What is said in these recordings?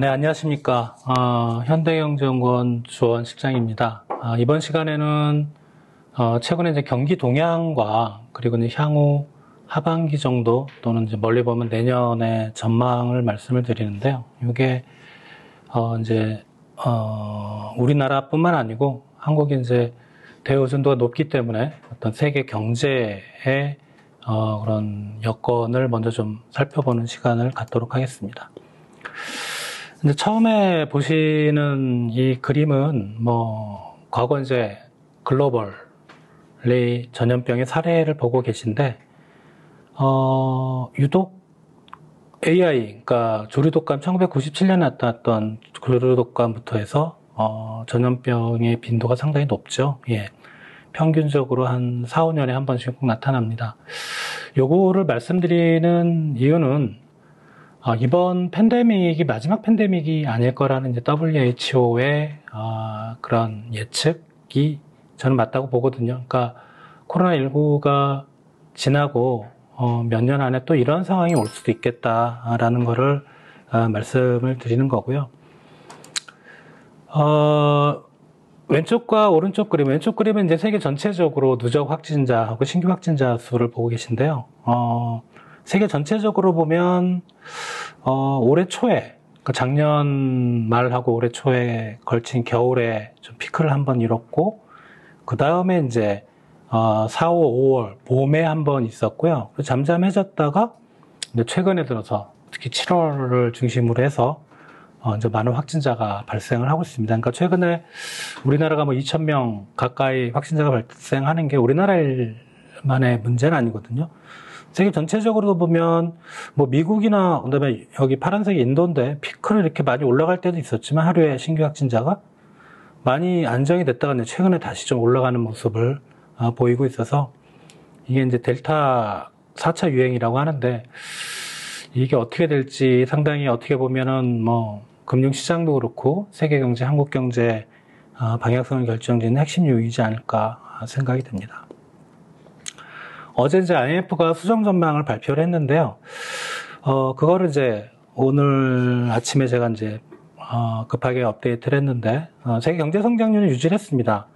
네, 안녕하십니까. 현대경제연구원 주원 실장입니다. 이번 시간에는 최근에 이제 경기 동향과 그리고 이제 향후 하반기 정도 또는 이제 멀리 보면 내년의 전망을 말씀을 드리는데요. 이게 이제 우리나라뿐만 아니고 한국이 이제 대의존도가 높기 때문에 어떤 세계 경제의 그런 여건을 먼저 좀 살펴보는 시간을 갖도록 하겠습니다. 근데 처음에 보시는 이 그림은 과거 이제 글로벌리 전염병의 사례를 보고 계신데 유독 AI, 그러니까 조류독감 1997년에 나타났던 조류독감부터 해서 전염병의 빈도가 상당히 높죠. 예. 평균적으로 한 4, 5년에 한 번씩 꼭 나타납니다. 요거를 말씀드리는 이유는 이번 팬데믹이 마지막 팬데믹이 아닐 거라는 이제 WHO의 그런 예측이 저는 맞다고 보거든요. 그러니까 코로나19가 지나고 몇 년 안에 또 이런 상황이 올 수도 있겠다라는 거를 말씀을 드리는 거고요. 왼쪽과 오른쪽 그림, 왼쪽 그림은 이제 세계 전체적으로 누적 확진자하고 신규 확진자 수를 보고 계신데요. 세계 전체적으로 보면 올해 초에, 그러니까 작년 말하고 올해 초에 걸친 겨울에 좀 피크를 한번 이뤘고, 그 다음에 이제 4, 5, 5월 봄에 한번 있었고요. 잠잠해졌다가 이제 최근에 들어서 특히 7월을 중심으로 해서 이제 많은 확진자가 발생을 하고 있습니다. 그러니까 최근에 우리나라가 2,000명 가까이 확진자가 발생하는 게 우리나라만의 문제는 아니거든요. 세계 전체적으로 보면 미국이나 그다음에 여기 파란색이 인도인데 피크를 이렇게 많이 올라갈 때도 있었지만 하루에 신규 확진자가 많이 안정이 됐다가 최근에 다시 좀 올라가는 모습을 보이고 있어서 이게 이제 델타 4차 유행이라고 하는데 이게 어떻게 될지 상당히 어떻게 보면은 금융시장도 그렇고 세계 경제, 한국 경제 방향성을 결정짓는 핵심 요인이지 않을까 생각이 듭니다. 어제 이제 IMF가 수정 전망을 발표를 했는데요. 그거를 이제 오늘 아침에 제가 이제 급하게 업데이트를 했는데 세계 경제 성장률을 유지를 했습니다.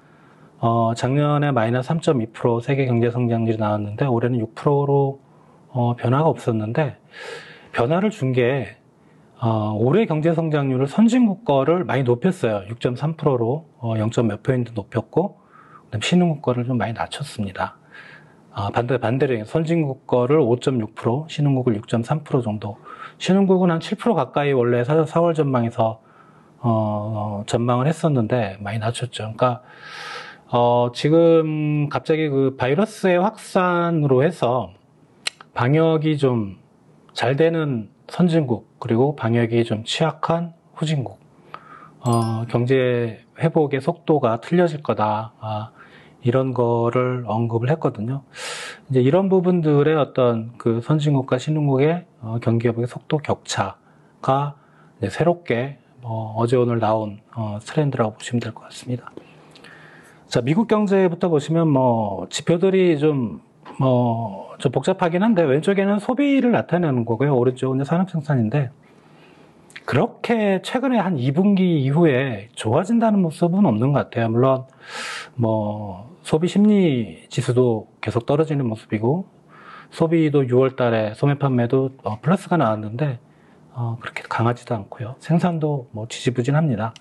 작년에 마이너스 3.2% 세계 경제 성장률이 나왔는데 올해는 6%로 변화가 없었는데 변화를 준 게 올해 경제 성장률을 선진국 거를 많이 높였어요. 6.3%로 0. 몇 포인트 높였고 그다음 신흥국 거를 좀 많이 낮췄습니다. 반대로 선진국 거를 5.6%, 신흥국을 6.3% 정도. 신흥국은 한 7% 가까이 원래 4월 전망에서 전망을 했었는데 많이 낮췄죠. 그러니까 지금 갑자기 그 바이러스의 확산으로 해서 방역이 좀 잘 되는 선진국 그리고 방역이 좀 취약한 후진국 경제 회복의 속도가 틀려질 거다. 이런 거를 언급을 했거든요. 이제 이런 부분들의 어떤 그 선진국과 신흥국의 경기 회복의 속도 격차가 이제 새롭게 어제 오늘 나온 트렌드라고 보시면 될 것 같습니다. 자, 미국 경제부터 보시면 지표들이 좀 복잡하긴 한데 왼쪽에는 소비를 나타내는 거고요. 오른쪽은 산업 생산인데 그렇게 최근에 한 2분기 이후에 좋아진다는 모습은 없는 것 같아요. 물론 소비 심리 지수도 계속 떨어지는 모습이고 소비도 6월 달에 소매 판매도 플러스가 나왔는데 그렇게 강하지도 않고요. 생산도 지지부진합니다.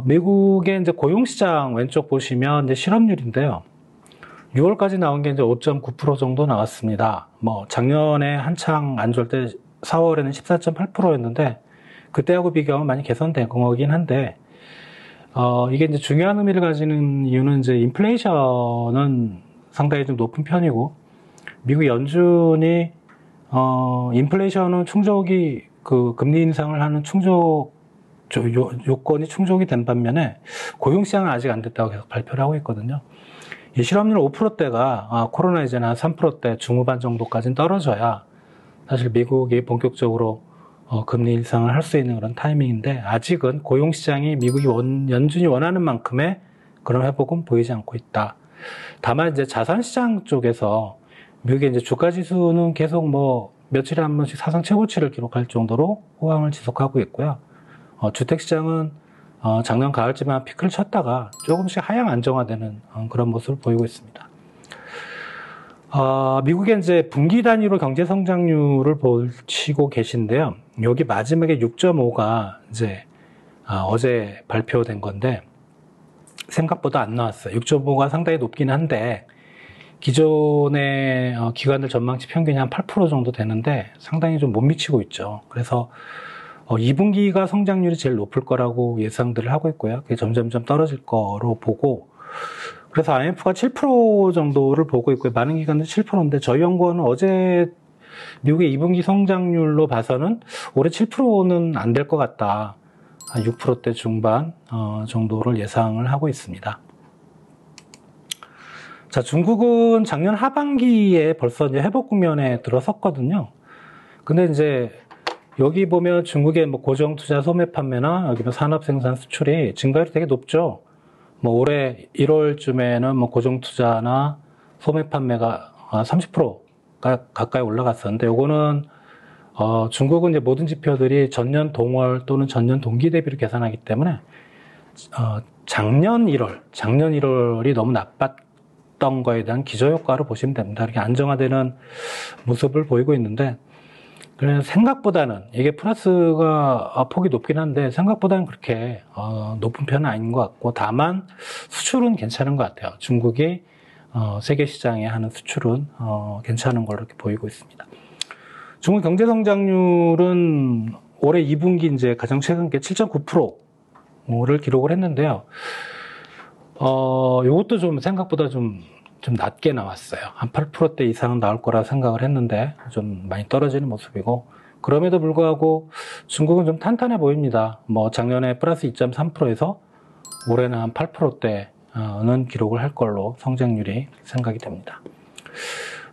미국의 이제 고용시장 왼쪽 보시면 이제 실업률인데요. 6월까지 나온 게 이제 5.9% 정도 나왔습니다. 작년에 한창 안 좋을 때 4월에는 14.8%였는데 그때하고 비교하면 많이 개선된 거긴 한데 이게 이제 중요한 의미를 가지는 이유는 이제 인플레이션은 상당히 좀 높은 편이고 미국 연준이 인플레이션은 충족이 그 금리 인상을 하는 요건이 충족이 된 반면에 고용시장은 아직 안 됐다고 계속 발표를 하고 있거든요. 이 실업률 5%대가 코로나 이제는 한 3%대 중후반 정도까지는 떨어져야 사실 미국이 본격적으로 금리 인상을 할 수 있는 그런 타이밍인데 아직은 고용시장이 미국이 연준이 원하는 만큼의 그런 회복은 보이지 않고 있다. 다만 이제 자산시장 쪽에서 미국의 이제 주가 지수는 계속 며칠에 한 번씩 사상 최고치를 기록할 정도로 호황을 지속하고 있고요. 주택시장은 작년 가을쯤에 피크를 쳤다가 조금씩 하향 안정화되는 그런 모습을 보이고 있습니다. 미국의 이제 분기 단위로 경제 성장률을 보시고 계신데요. 여기 마지막에 6.5가 이제 어제 발표된 건데 생각보다 안 나왔어요. 6.5가 상당히 높긴 한데 기존의 기관들 전망치 평균이 한 8% 정도 되는데 상당히 좀 못 미치고 있죠. 그래서 2분기가 성장률이 제일 높을 거라고 예상들을 하고 있고요. 그게 점점점 떨어질 거로 보고, 그래서 IMF가 7% 정도를 보고 있고요. 많은 기관들 7%인데 저희 연구원은 어제 미국의 2분기 성장률로 봐서는 올해 7%는 안 될 것 같다. 한 6%대 중반 정도를 예상을 하고 있습니다. 자, 중국은 작년 하반기에 벌써 이제 회복 국면에 들어섰거든요. 근데 이제 여기 보면 중국의 뭐 고정 투자 소매 판매나 여기 산업 생산 수출이 증가율이 되게 높죠. 뭐 올해 1월쯤에는 뭐 고정 투자나 소매 판매가 30%가 가까이 올라갔었는데 요거는 중국은 이제 모든 지표들이 전년 동월 또는 전년 동기 대비로 계산하기 때문에 작년 1월이 너무 나빴던 거에 대한 기저효과로 보시면 됩니다. 이렇게 안정화되는 모습을 보이고 있는데 그래서 생각보다는 이게 플러스가 폭이 높긴 한데 생각보다는 그렇게 높은 편은 아닌 것 같고 다만 수출은 괜찮은 것 같아요. 중국이 세계 시장에 하는 수출은 괜찮은 걸로 이렇게 보이고 있습니다. 중국 경제 성장률은 올해 2분기 이제 가장 최근 게 7.9%를 기록을 했는데요. 이것도 좀 생각보다 좀 낮게 나왔어요. 한 8%대 이상은 나올 거라 생각을 했는데 좀 많이 떨어지는 모습이고 그럼에도 불구하고 중국은 좀 탄탄해 보입니다. 뭐 작년에 플러스 2.3%에서 올해는 한 8%대는 기록을 할 걸로 성장률이 생각이 됩니다.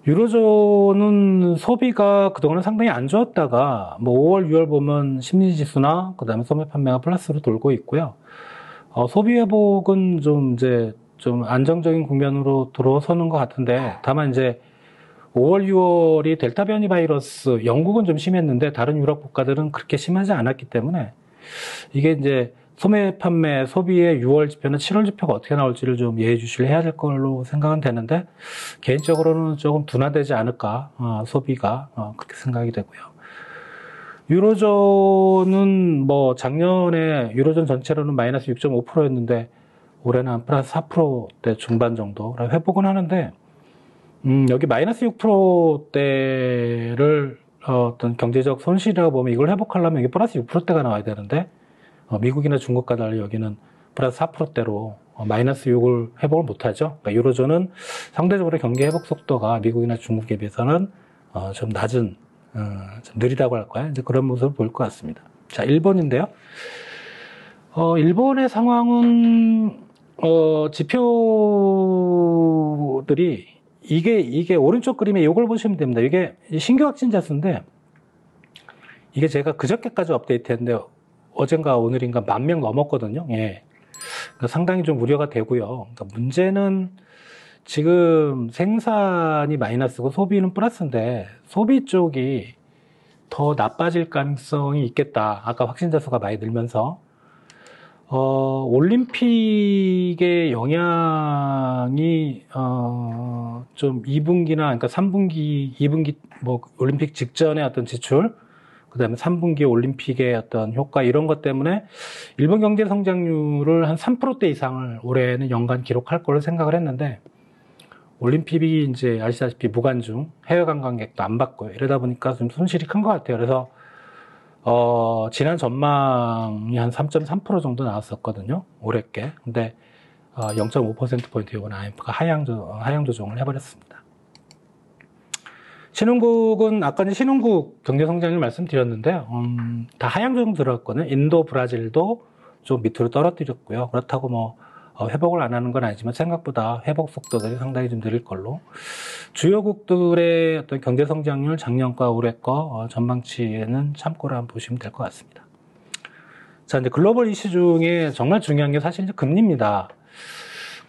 유로존은 소비가 그동안은 상당히 안 좋았다가 뭐 5월, 6월 보면 심리지수나 그다음에 소매 판매가 플러스로 돌고 있고요. 소비 회복은 좀 안정적인 국면으로 들어서는 것 같은데 다만 이제 5월, 6월이 델타 변이 바이러스 영국은 좀 심했는데 다른 유럽 국가들은 그렇게 심하지 않았기 때문에 이게 이제 소매 판매 소비의 6월 지표나 7월 지표가 어떻게 나올지를 좀 예의 주시를 해야 될 걸로 생각은 되는데 개인적으로는 조금 둔화되지 않을까 소비가 그렇게 생각이 되고요. 유로존은 뭐 작년에 유로존 전체로는 마이너스 6.5%였는데 올해는 한 플러스 4%대 중반 정도 회복은 하는데 여기 마이너스 6%대를 어떤 경제적 손실이라고 보면 이걸 회복하려면 이게 플러스 6%대가 나와야 되는데 미국이나 중국과 달리 여기는 플러스 4%대로 마이너스 6을 회복을 못하죠. 그러니까 유로존은 상대적으로 경기 회복 속도가 미국이나 중국에 비해서는 좀 낮은 좀 느리다고 할까요? 이제 그런 모습을 보일 것 같습니다. 자, 일본인데요. 일본의 상황은 지표들이 이게 오른쪽 그림에 이걸 보시면 됩니다. 이게 신규 확진자 수인데 이게 제가 그저께까지 업데이트했는데 어젠가 오늘인가 10,000명 넘었거든요. 예. 그러니까 상당히 좀 우려가 되고요. 그러니까 문제는 지금 생산이 마이너스고 소비는 플러스인데 소비 쪽이 더 나빠질 가능성이 있겠다. 아까 확진자 수가 많이 늘면서 올림픽의 영향이 좀 2분기나 그러니까 3분기, 2분기 뭐 올림픽 직전의 어떤 지출, 그다음에 3분기 올림픽의 어떤 효과 이런 것 때문에 일본 경제 성장률을 한 3%대 이상을 올해는 연간 기록할 걸로 생각을 했는데 올림픽이 이제 아시다시피 무관중 해외 관광객도 안 받고요. 이러다 보니까 좀 손실이 큰 것 같아요. 그래서 지난 전망이 한 3.3% 정도 나왔었거든요. 올해께. 근데 0.5%포인트 이번 IMF가 하향 조정을 해버렸습니다. 신흥국은 아까 이제 신흥국 경제 성장률 말씀드렸는데요. 다 하향 조정 들어갔거든요. 인도, 브라질도 좀 밑으로 떨어뜨렸고요. 그렇다고 뭐 회복을 안 하는 건 아니지만 생각보다 회복 속도들이 상당히 좀 느릴 걸로. 주요국들의 어떤 경제 성장률 작년과 올해 거 전망치에는 참고를 한번 보시면 될 것 같습니다. 자, 이제 글로벌 이슈 중에 정말 중요한 게 사실 이제 금리입니다.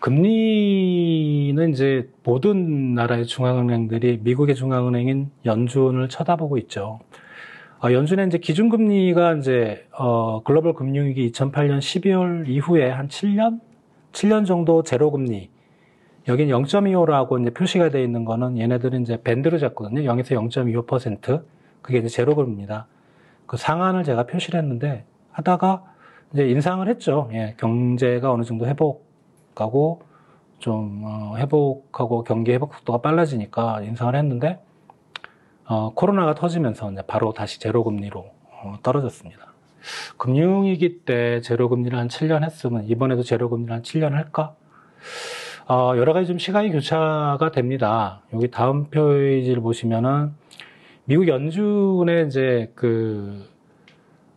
금리는 이제 모든 나라의 중앙은행들이 미국의 중앙은행인 연준을 쳐다보고 있죠. 연준의 이제 기준금리가 이제, 글로벌 금융위기 2008년 12월 이후에 한 7년 정도 제로금리. 여긴 0.25라고 이제 표시가 되어 있는 거는 얘네들은 이제 밴드로 잡거든요. 0에서 0.25%. 그게 이제 제로금리입니다. 그 상한을 제가 표시를 했는데, 하다가 이제 인상을 했죠. 예, 경제가 어느 정도 회복하고, 회복하고 경기 회복 속도가 빨라지니까 인상을 했는데, 코로나가 터지면서 이제 바로 다시 제로금리로 떨어졌습니다. 금융위기 때 제로금리를 한 7년 했으면 이번에도 제로금리를 한 7년 할까? 여러 가지 좀 시각이 교차가 됩니다. 여기 다음 페이지를 보시면은 미국 연준의 이제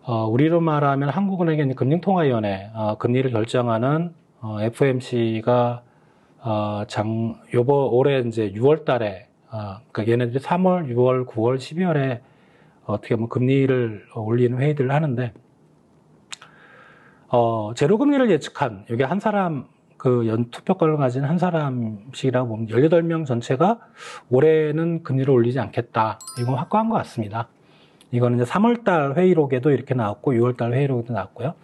우리로 말하면 한국은행의 금융통화위원회, 금리를 결정하는 FOMC가 올해 이제 6월 달에 그러니까 얘네들이 3월, 6월, 9월, 12월에 어떻게 보면 금리를 올리는 회의들을 하는데, 제로금리를 예측한, 이게 한 사람, 투표권을 가진 한 사람씩이라고 보면 18명 전체가 올해는 금리를 올리지 않겠다. 이건 확고한 것 같습니다. 이거는 이제 3월달 회의록에도 이렇게 나왔고, 6월달 회의록에도 나왔고요.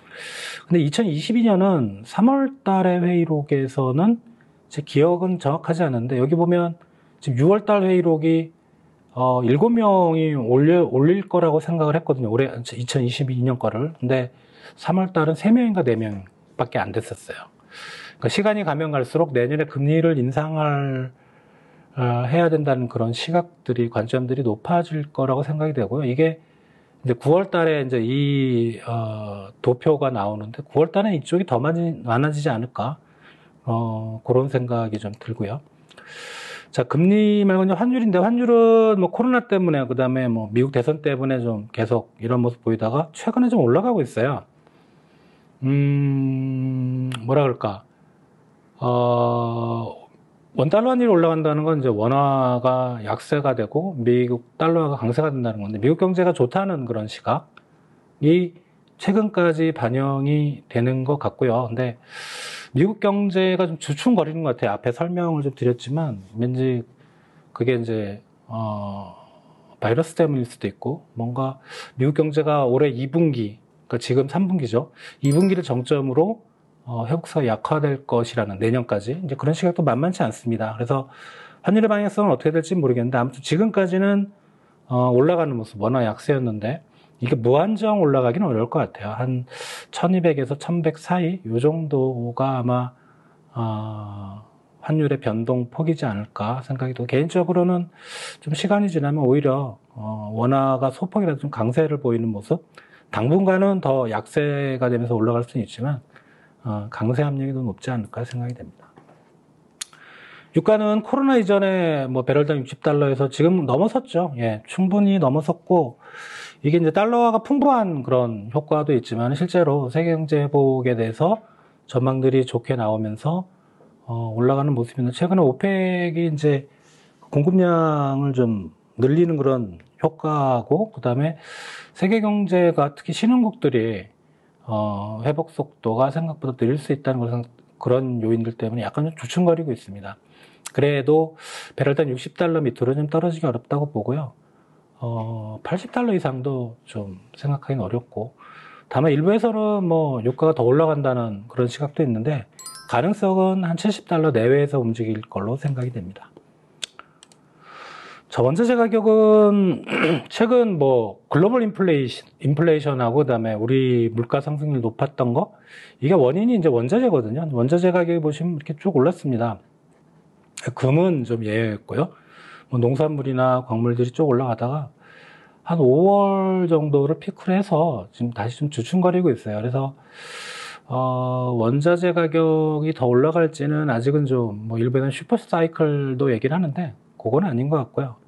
근데 2022년은 3월달의 회의록에서는 제 기억은 정확하지 않은데, 여기 보면 지금 6월달 회의록이 7명이 올릴 거라고 생각을 했거든요. 올해 2022년 거를. 근데 3월달은 3명인가 4명밖에 안 됐었어요. 그러니까 시간이 가면 갈수록 내년에 금리를 해야 된다는 그런 시각들이, 관점들이 높아질 거라고 생각이 되고요. 이게 이제 9월달에 이제 도표가 나오는데 9월달에 이쪽이 더 많아지지 않을까? 그런 생각이 좀 들고요. 자, 금리 말고 이제 환율인데, 환율은 뭐 코로나 때문에, 그 다음에 뭐 미국 대선 때문에 좀 계속 이런 모습 보이다가 최근에 좀 올라가고 있어요. 뭐라 그럴까. 원달러 환율이 올라간다는 건 이제 원화가 약세가 되고 미국 달러가 강세가 된다는 건데, 미국 경제가 좋다는 그런 시각이 최근까지 반영이 되는 것 같고요. 근데 미국 경제가 좀 주춤거리는 것 같아요. 앞에 설명을 좀 드렸지만, 왠지 그게 이제, 바이러스 때문일 수도 있고, 뭔가 미국 경제가 올해 2분기, 그러니까 지금 3분기죠. 2분기를 정점으로, 회복세가 약화될 것이라는 내년까지, 이제 그런 시각도 만만치 않습니다. 그래서 환율의 방향성은 어떻게 될지 모르겠는데, 아무튼 지금까지는, 올라가는 모습, 워낙 약세였는데, 이게 무한정 올라가기는 어려울 것 같아요. 한 1200에서 1100 사이, 요 정도가 아마, 환율의 변동 폭이지 않을까 생각이 들고, 개인적으로는 좀 시간이 지나면 오히려, 원화가 소폭이라도 좀 강세를 보이는 모습, 당분간은 더 약세가 되면서 올라갈 수는 있지만, 강세 압력이 더 높지 않을까 생각이 됩니다. 유가는 코로나 이전에 뭐 배럴당 60달러에서 지금 넘어섰죠. 예, 충분히 넘어섰고, 이게 이제 달러화가 풍부한 그런 효과도 있지만 실제로 세계 경제 회복에 대해서 전망들이 좋게 나오면서 올라가는 모습인데, 최근에 오펙이 이제 공급량을 좀 늘리는 그런 효과고, 그다음에 세계 경제가 특히 신흥국들이 회복 속도가 생각보다 느릴 수 있다는 그런 요인들 때문에 약간 좀 주춤거리고 있습니다. 그래도 배럴당 60달러 밑으로 좀 떨어지기 어렵다고 보고요. 80달러 이상도 좀 생각하기는 어렵고, 다만 일부에서는 뭐 유가가 더 올라간다는 그런 시각도 있는데, 가능성은 한 70달러 내외에서 움직일 걸로 생각이 됩니다. 자, 원자재 가격은 최근 뭐 글로벌 인플레이션하고 그다음에 우리 물가 상승률 높았던 거, 이게 원인이 이제 원자재거든요. 원자재 가격이 보시면 이렇게 쭉 올랐습니다. 금은 좀 예외였고요. 뭐 농산물이나 광물들이 쭉 올라가다가 한 5월 정도를 피크로 해서 지금 다시 좀 주춤거리고 있어요. 그래서 원자재 가격이 더 올라갈지는 아직은 좀 뭐 일부에는 슈퍼 사이클도 얘기를 하는데 그건 아닌 것 같고요.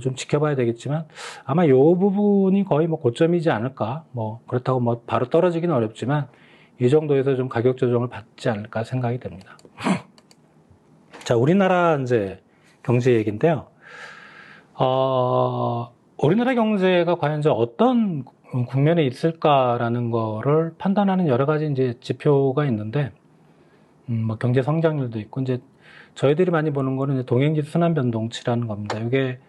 좀 지켜봐야 되겠지만 아마 이 부분이 거의 뭐 고점이지 않을까. 뭐 그렇다고 뭐 바로 떨어지기는 어렵지만 이 정도에서 좀 가격 조정을 받지 않을까 생각이 됩니다. 자, 우리나라 이제 경제 얘기인데요. 우리나라 경제가 과연 이제 어떤 국면에 있을까라는 거를 판단하는 여러 가지 이제 지표가 있는데, 뭐 경제 성장률도 있고, 이제 저희들이 많이 보는 거는 이제 동행지수 순환변동치라는 겁니다. 이게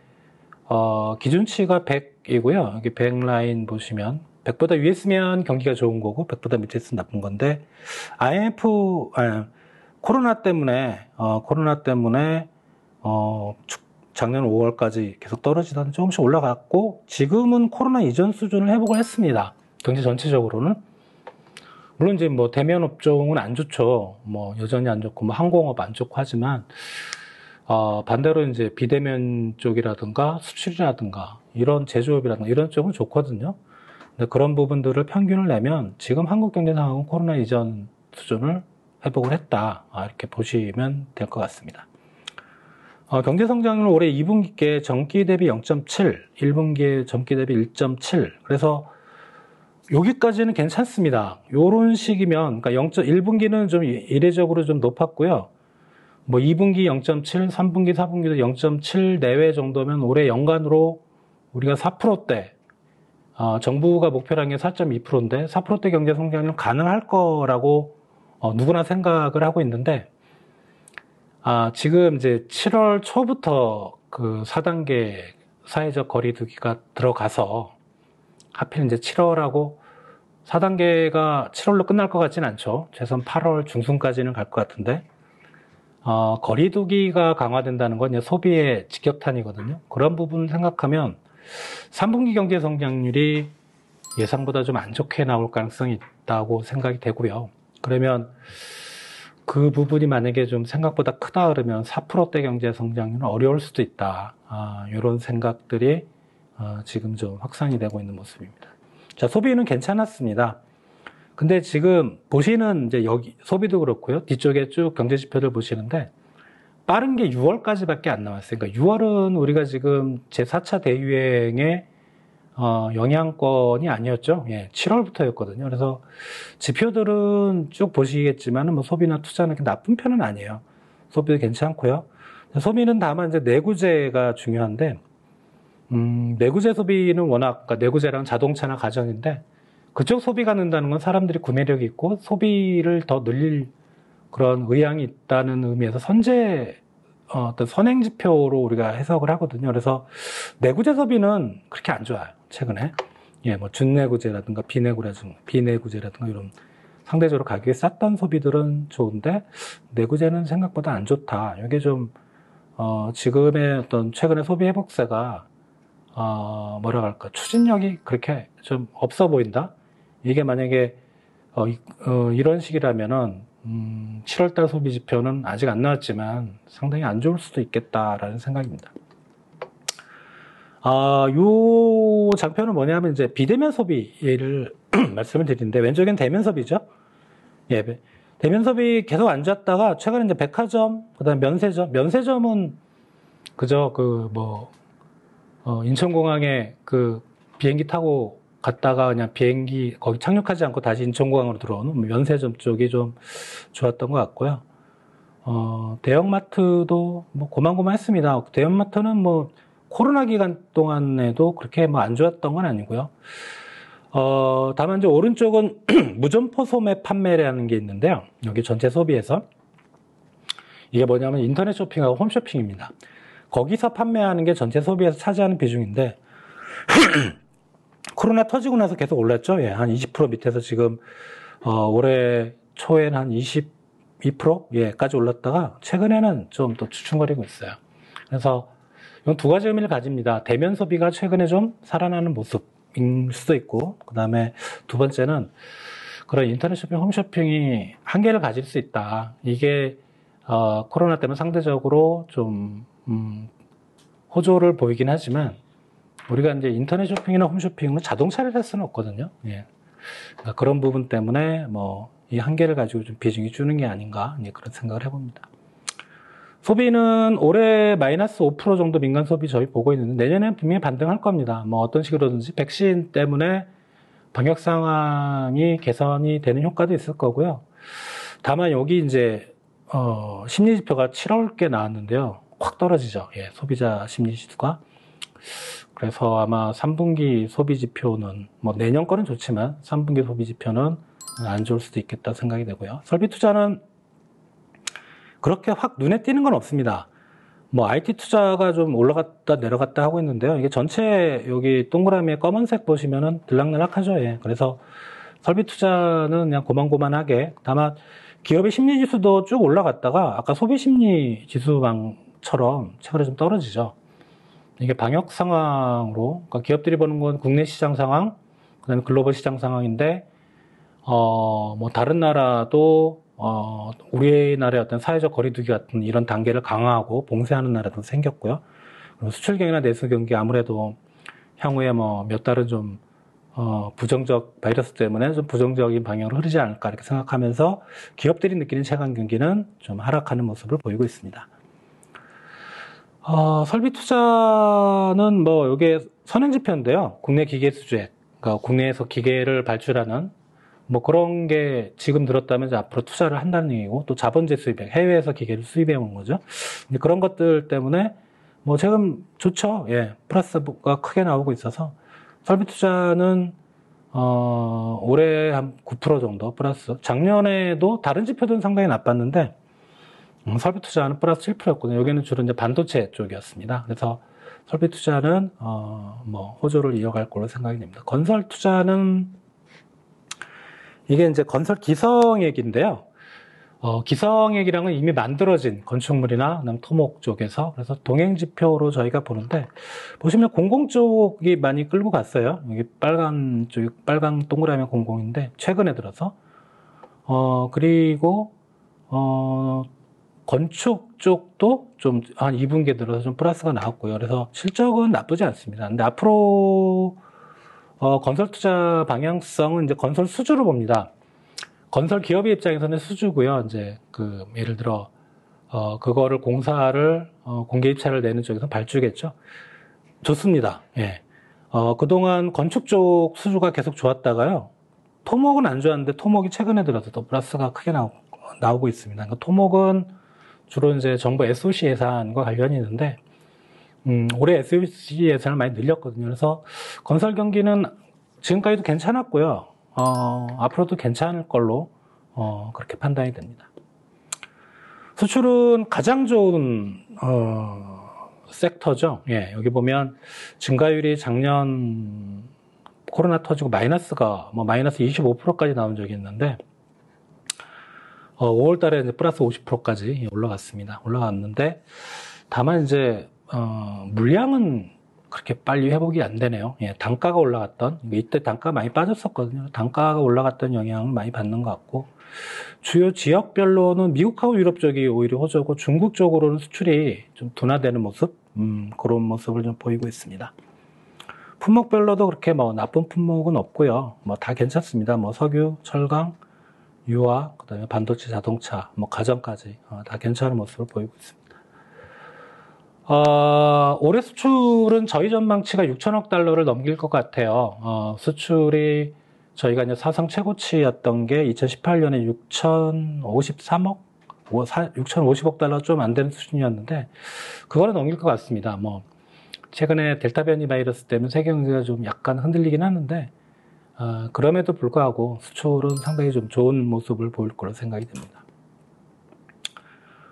기준치가 100이고요. 여기 100 라인 보시면 100보다 위에 있으면 경기가 좋은 거고 100보다 밑에 있으면 나쁜 건데, 코로나 때문에 작년 5월까지 계속 떨어지다가 조금씩 올라갔고, 지금은 코로나 이전 수준을 회복을 했습니다. 경제 전체적으로는. 물론 이제 뭐 대면 업종은 안 좋죠. 뭐 여전히 안 좋고, 뭐 항공업 안 좋고 하지만, 반대로 이제 비대면 쪽이라든가 수출이라든가 이런 제조업이라든가 이런 쪽은 좋거든요. 근데 그런 부분들을 평균을 내면 지금 한국 경제 상황은 코로나 이전 수준을 회복을 했다. 이렇게 보시면 될 것 같습니다. 경제 성장률 올해 2분기께 전기 대비 0.7, 1분기에 전기 대비 1.7. 그래서 여기까지는 괜찮습니다. 요런 식이면, 그러니까 1분기는 좀 이례적으로 좀 높았고요. 뭐 2분기 0.7, 3분기, 4분기도 0.7 내외 정도면 올해 연간으로 우리가 4%대, 정부가 목표라는 게 4.2%인데 4%대 경제 성장률 가능할 거라고 누구나 생각을 하고 있는데, 지금 이제 7월 초부터 그 4단계 사회적 거리두기가 들어가서, 하필 이제 7월하고 4단계가 7월로 끝날 것 같진 않죠. 최소한 8월 중순까지는 갈 것 같은데, 거리두기가 강화된다는 건 소비의 직격탄이거든요. 그런 부분을 생각하면 3분기 경제 성장률이 예상보다 좀 안 좋게 나올 가능성이 있다고 생각이 되고요. 그러면 그 부분이 만약에 좀 생각보다 크다 그러면 4%대 경제 성장률은 어려울 수도 있다. 이런 생각들이 지금 좀 확산이 되고 있는 모습입니다. 자, 소비는 괜찮았습니다. 근데 지금 보시는 이제 여기 소비도 그렇고요. 뒤쪽에 쭉 경제 지표들 보시는데 빠른 게 6월까지밖에 안 나왔어요. 그러니까 6월은 우리가 지금 제4차 대유행의 영향권이 아니었죠. 예, 7월부터였거든요. 그래서 지표들은 쭉 보시겠지만 뭐 소비나 투자는 나쁜 편은 아니에요. 소비도 괜찮고요. 소비는 다만 이제 내구재가 중요한데, 내구재 소비는 워낙, 그러니까 내구재랑 자동차나 가전인데, 그쪽 소비가 는다는 건 사람들이 구매력이 있고 소비를 더 늘릴 그런 의향이 있다는 의미에서 어떤 선행 지표로 우리가 해석을 하거든요. 그래서 내구재 소비는 그렇게 안 좋아요, 최근에. 예, 뭐 준내구재라든가 비내구재라든가 이런 상대적으로 가격이 쌌던 소비들은 좋은데 내구재는 생각보다 안 좋다. 이게 좀 지금의 어떤 최근의 소비 회복세가 뭐라고 할까, 추진력이 그렇게 좀 없어 보인다. 이게 만약에 이런 식이라면은 7월달 소비 지표는 아직 안 나왔지만 상당히 안 좋을 수도 있겠다라는 생각입니다. 요 장표는 뭐냐면 이제 비대면 소비를 말씀을 드리는데, 왼쪽엔 대면 소비죠. 예, 대면 소비 계속 안 좋았다가 최근에 이제 백화점, 그다음 면세점은 그저 인천공항에 그 비행기 타고 갔다가 그냥 비행기 거기 착륙하지 않고 다시 인천공항으로 들어오는 면세점 쪽이 좀 좋았던 것 같고요. 대형마트도 뭐 고만고만했습니다. 대형마트는 뭐 코로나 기간 동안에도 그렇게 뭐 안 좋았던 건 아니고요. 다만 이제 오른쪽은 무점포 소매 판매라는 게 있는데요. 여기 전체 소비에서 이게 뭐냐면 인터넷 쇼핑하고 홈쇼핑입니다. 거기서 판매하는 게 전체 소비에서 차지하는 비중인데 코로나 터지고 나서 계속 올랐죠. 예, 한 20% 밑에서 지금 올해 초에는 한 22% 까지 올랐다가 최근에는 좀 또 추춤거리고 있어요. 그래서 이건 두 가지 의미를 가집니다. 대면 소비가 최근에 좀 살아나는 모습일 수도 있고, 그 다음에 두 번째는 그런 인터넷 쇼핑, 홈쇼핑이 한계를 가질 수 있다. 이게 코로나 때문에 상대적으로 좀 호조를 보이긴 하지만 우리가 이제 인터넷 쇼핑이나 홈쇼핑은 자동차를 할 수는 없거든요. 예. 그러니까 그런 부분 때문에 뭐 이 한계를 가지고 좀 비중이 주는 게 아닌가, 그런 생각을 해봅니다. 소비는 올해 마이너스 5% 정도 민간 소비 저희 보고 있는데 내년에는 분명히 반등할 겁니다. 뭐 어떤 식으로든지 백신 때문에 방역 상황이 개선이 되는 효과도 있을 거고요. 다만 여기 이제 심리 지표가 7월께 나왔는데요. 확 떨어지죠. 예, 소비자 심리 지수가. 그래서 아마 3분기 소비 지표는 뭐 내년 거는 좋지만 3분기 소비 지표는 안 좋을 수도 있겠다 생각이 되고요. 설비 투자는 그렇게 확 눈에 띄는 건 없습니다. 뭐 IT 투자가 좀 올라갔다 내려갔다 하고 있는데요. 이게 전체 여기 동그라미에 검은색 보시면은 들락날락하죠. 예. 그래서 설비 투자는 그냥 고만고만하게, 다만 기업의 심리 지수도 쭉 올라갔다가 아까 소비 심리 지수방처럼 최근에 좀 떨어지죠. 이게 방역 상황으로, 그러니까 기업들이 보는 건 국내 시장 상황, 그다음에 글로벌 시장 상황인데, 뭐 다른 나라도 우리나라의 어떤 사회적 거리두기 같은 이런 단계를 강화하고 봉쇄하는 나라도 생겼고요. 그리고 수출 경기나 내수 경기 아무래도 향후에 뭐 몇 달은 좀 부정적 바이러스 때문에 좀 부정적인 방향으로 흐르지 않을까 이렇게 생각하면서 기업들이 느끼는 체감 경기는 좀 하락하는 모습을 보이고 있습니다. 설비 투자는 뭐 이게 선행지표인데요. 국내 기계 수주액, 그러니까 국내에서 기계를 발주하는 뭐 그런 게 지금 들었다면 이제 앞으로 투자를 한다는 얘기고, 또 자본재 수입액, 해외에서 기계를 수입해 온 거죠. 그런 것들 때문에 뭐 지금 좋죠. 예, 플러스가 크게 나오고 있어서 설비 투자는 올해 한 9% 정도 플러스. 작년에도 다른 지표들은 상당히 나빴는데 설비 투자는 플러스 7%였거든요. 여기는 주로 이제 반도체 쪽이었습니다. 그래서 설비 투자는 뭐 호조를 이어갈 걸로 생각이 됩니다. 건설 투자는 이게 이제 건설 기성액인데요. 기성액이랑은 이미 만들어진 건축물이나 그다음 토목 쪽에서, 그래서 동행지표로 저희가 보는데, 보시면 공공 쪽이 많이 끌고 갔어요. 여기 빨간 쪽, 빨간 동그라미 공공인데, 최근에 들어서. 그리고, 건축 쪽도 좀 한 2분기에 들어서 좀 플러스가 나왔고요. 그래서 실적은 나쁘지 않습니다. 근데 앞으로, 건설 투자 방향성은 이제 건설 수주로 봅니다. 건설 기업의 입장에서는 수주고요. 이제 예를 들어 그거를 공사를 공개 입찰을 내는 쪽에서 발주겠죠. 좋습니다. 예. 그동안 건축 쪽 수주가 계속 좋았다가요. 토목은 안 좋았는데 토목이 최근에 들어서 또 플러스가 크게 나오고 있습니다. 그러니까 토목은 주로 이제 정부 SOC 예산과 관련이 있는데 올해 SOC 예산을 많이 늘렸거든요. 그래서 건설 경기는 지금까지도 괜찮았고요. 앞으로도 괜찮을 걸로 그렇게 판단이 됩니다. 수출은 가장 좋은 섹터죠. 예, 여기 보면 증가율이 작년 코로나 터지고 마이너스가 마이너스 25%까지 나온 적이 있는데 5월 달에 이제 플러스 50%까지 올라갔는데, 다만 이제 물량은 그렇게 빨리 회복이 안 되네요. 예, 단가가 올라갔던, 이때 단가가 많이 빠졌었거든요. 단가가 올라갔던 영향을 많이 받는 것 같고, 주요 지역별로는 미국하고 유럽 쪽이 오히려 호조고, 중국 쪽으로는 수출이 좀 둔화되는 모습, 그런 모습을 좀 보이고 있습니다. 품목별로도 그렇게 나쁜 품목은 없고요. 다 괜찮습니다. 석유, 철강, 유화, 그다음에 반도체, 자동차, 가전까지 다 괜찮은 모습을 보이고 있습니다. 올해 수출은 저희 전망치가 6천억 달러를 넘길 것 같아요. 수출이 저희가 이제 사상 최고치였던 게 2018년에 6,053억, 6,050억 달러 좀 안 되는 수준이었는데, 그거는 넘길 것 같습니다. 최근에 델타 변이 바이러스 때문에 세계 경제가 좀 약간 흔들리긴 하는데, 그럼에도 불구하고 수출은 상당히 좀 좋은 모습을 보일 거로 생각이 됩니다.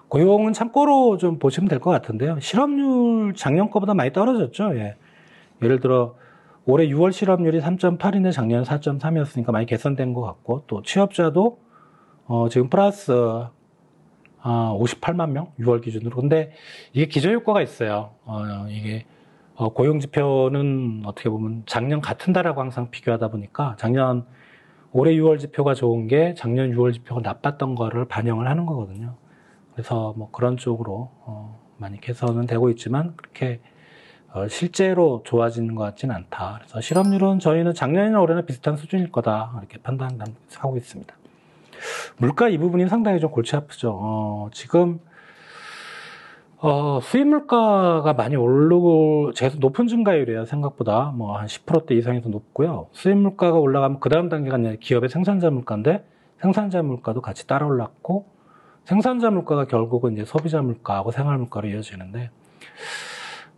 고용은 참고로 좀 보시면 될 것 같은데요. 실업률 작년 거보다 많이 떨어졌죠. 예. 예를 들어 올해 6월 실업률이 3.8인데 작년에 4.3이었으니까 많이 개선된 것 같고, 또 취업자도 지금 플러스 58만 명 6월 기준으로. 근데 이게 기저효과가 있어요. 이게 고용 지표는 어떻게 보면 작년 같은 달하고 항상 비교하다 보니까 올해 6월 지표가 좋은 게 작년 6월 지표가 나빴던 거를 반영을 하는 거거든요. 그래서 그런 쪽으로 많이 개선은 되고 있지만 그렇게 실제로 좋아지는 것 같지는 않다. 그래서 실업률은 저희는 작년이나 올해나 비슷한 수준일 거다 이렇게 판단하고 있습니다. 물가 이 부분이 상당히 좀 골치 아프죠. 지금 수입 물가가 많이 오르고 계속 높은 증가율이에요. 생각보다 한 10%대 이상에서 높고요. 수입 물가가 올라가면 그 다음 단계가 아니라 기업의 생산자 물가인데, 생산자 물가도 같이 따라 올랐고, 생산자 물가가 결국은 이제 소비자 물가하고 생활 물가로 이어지는데,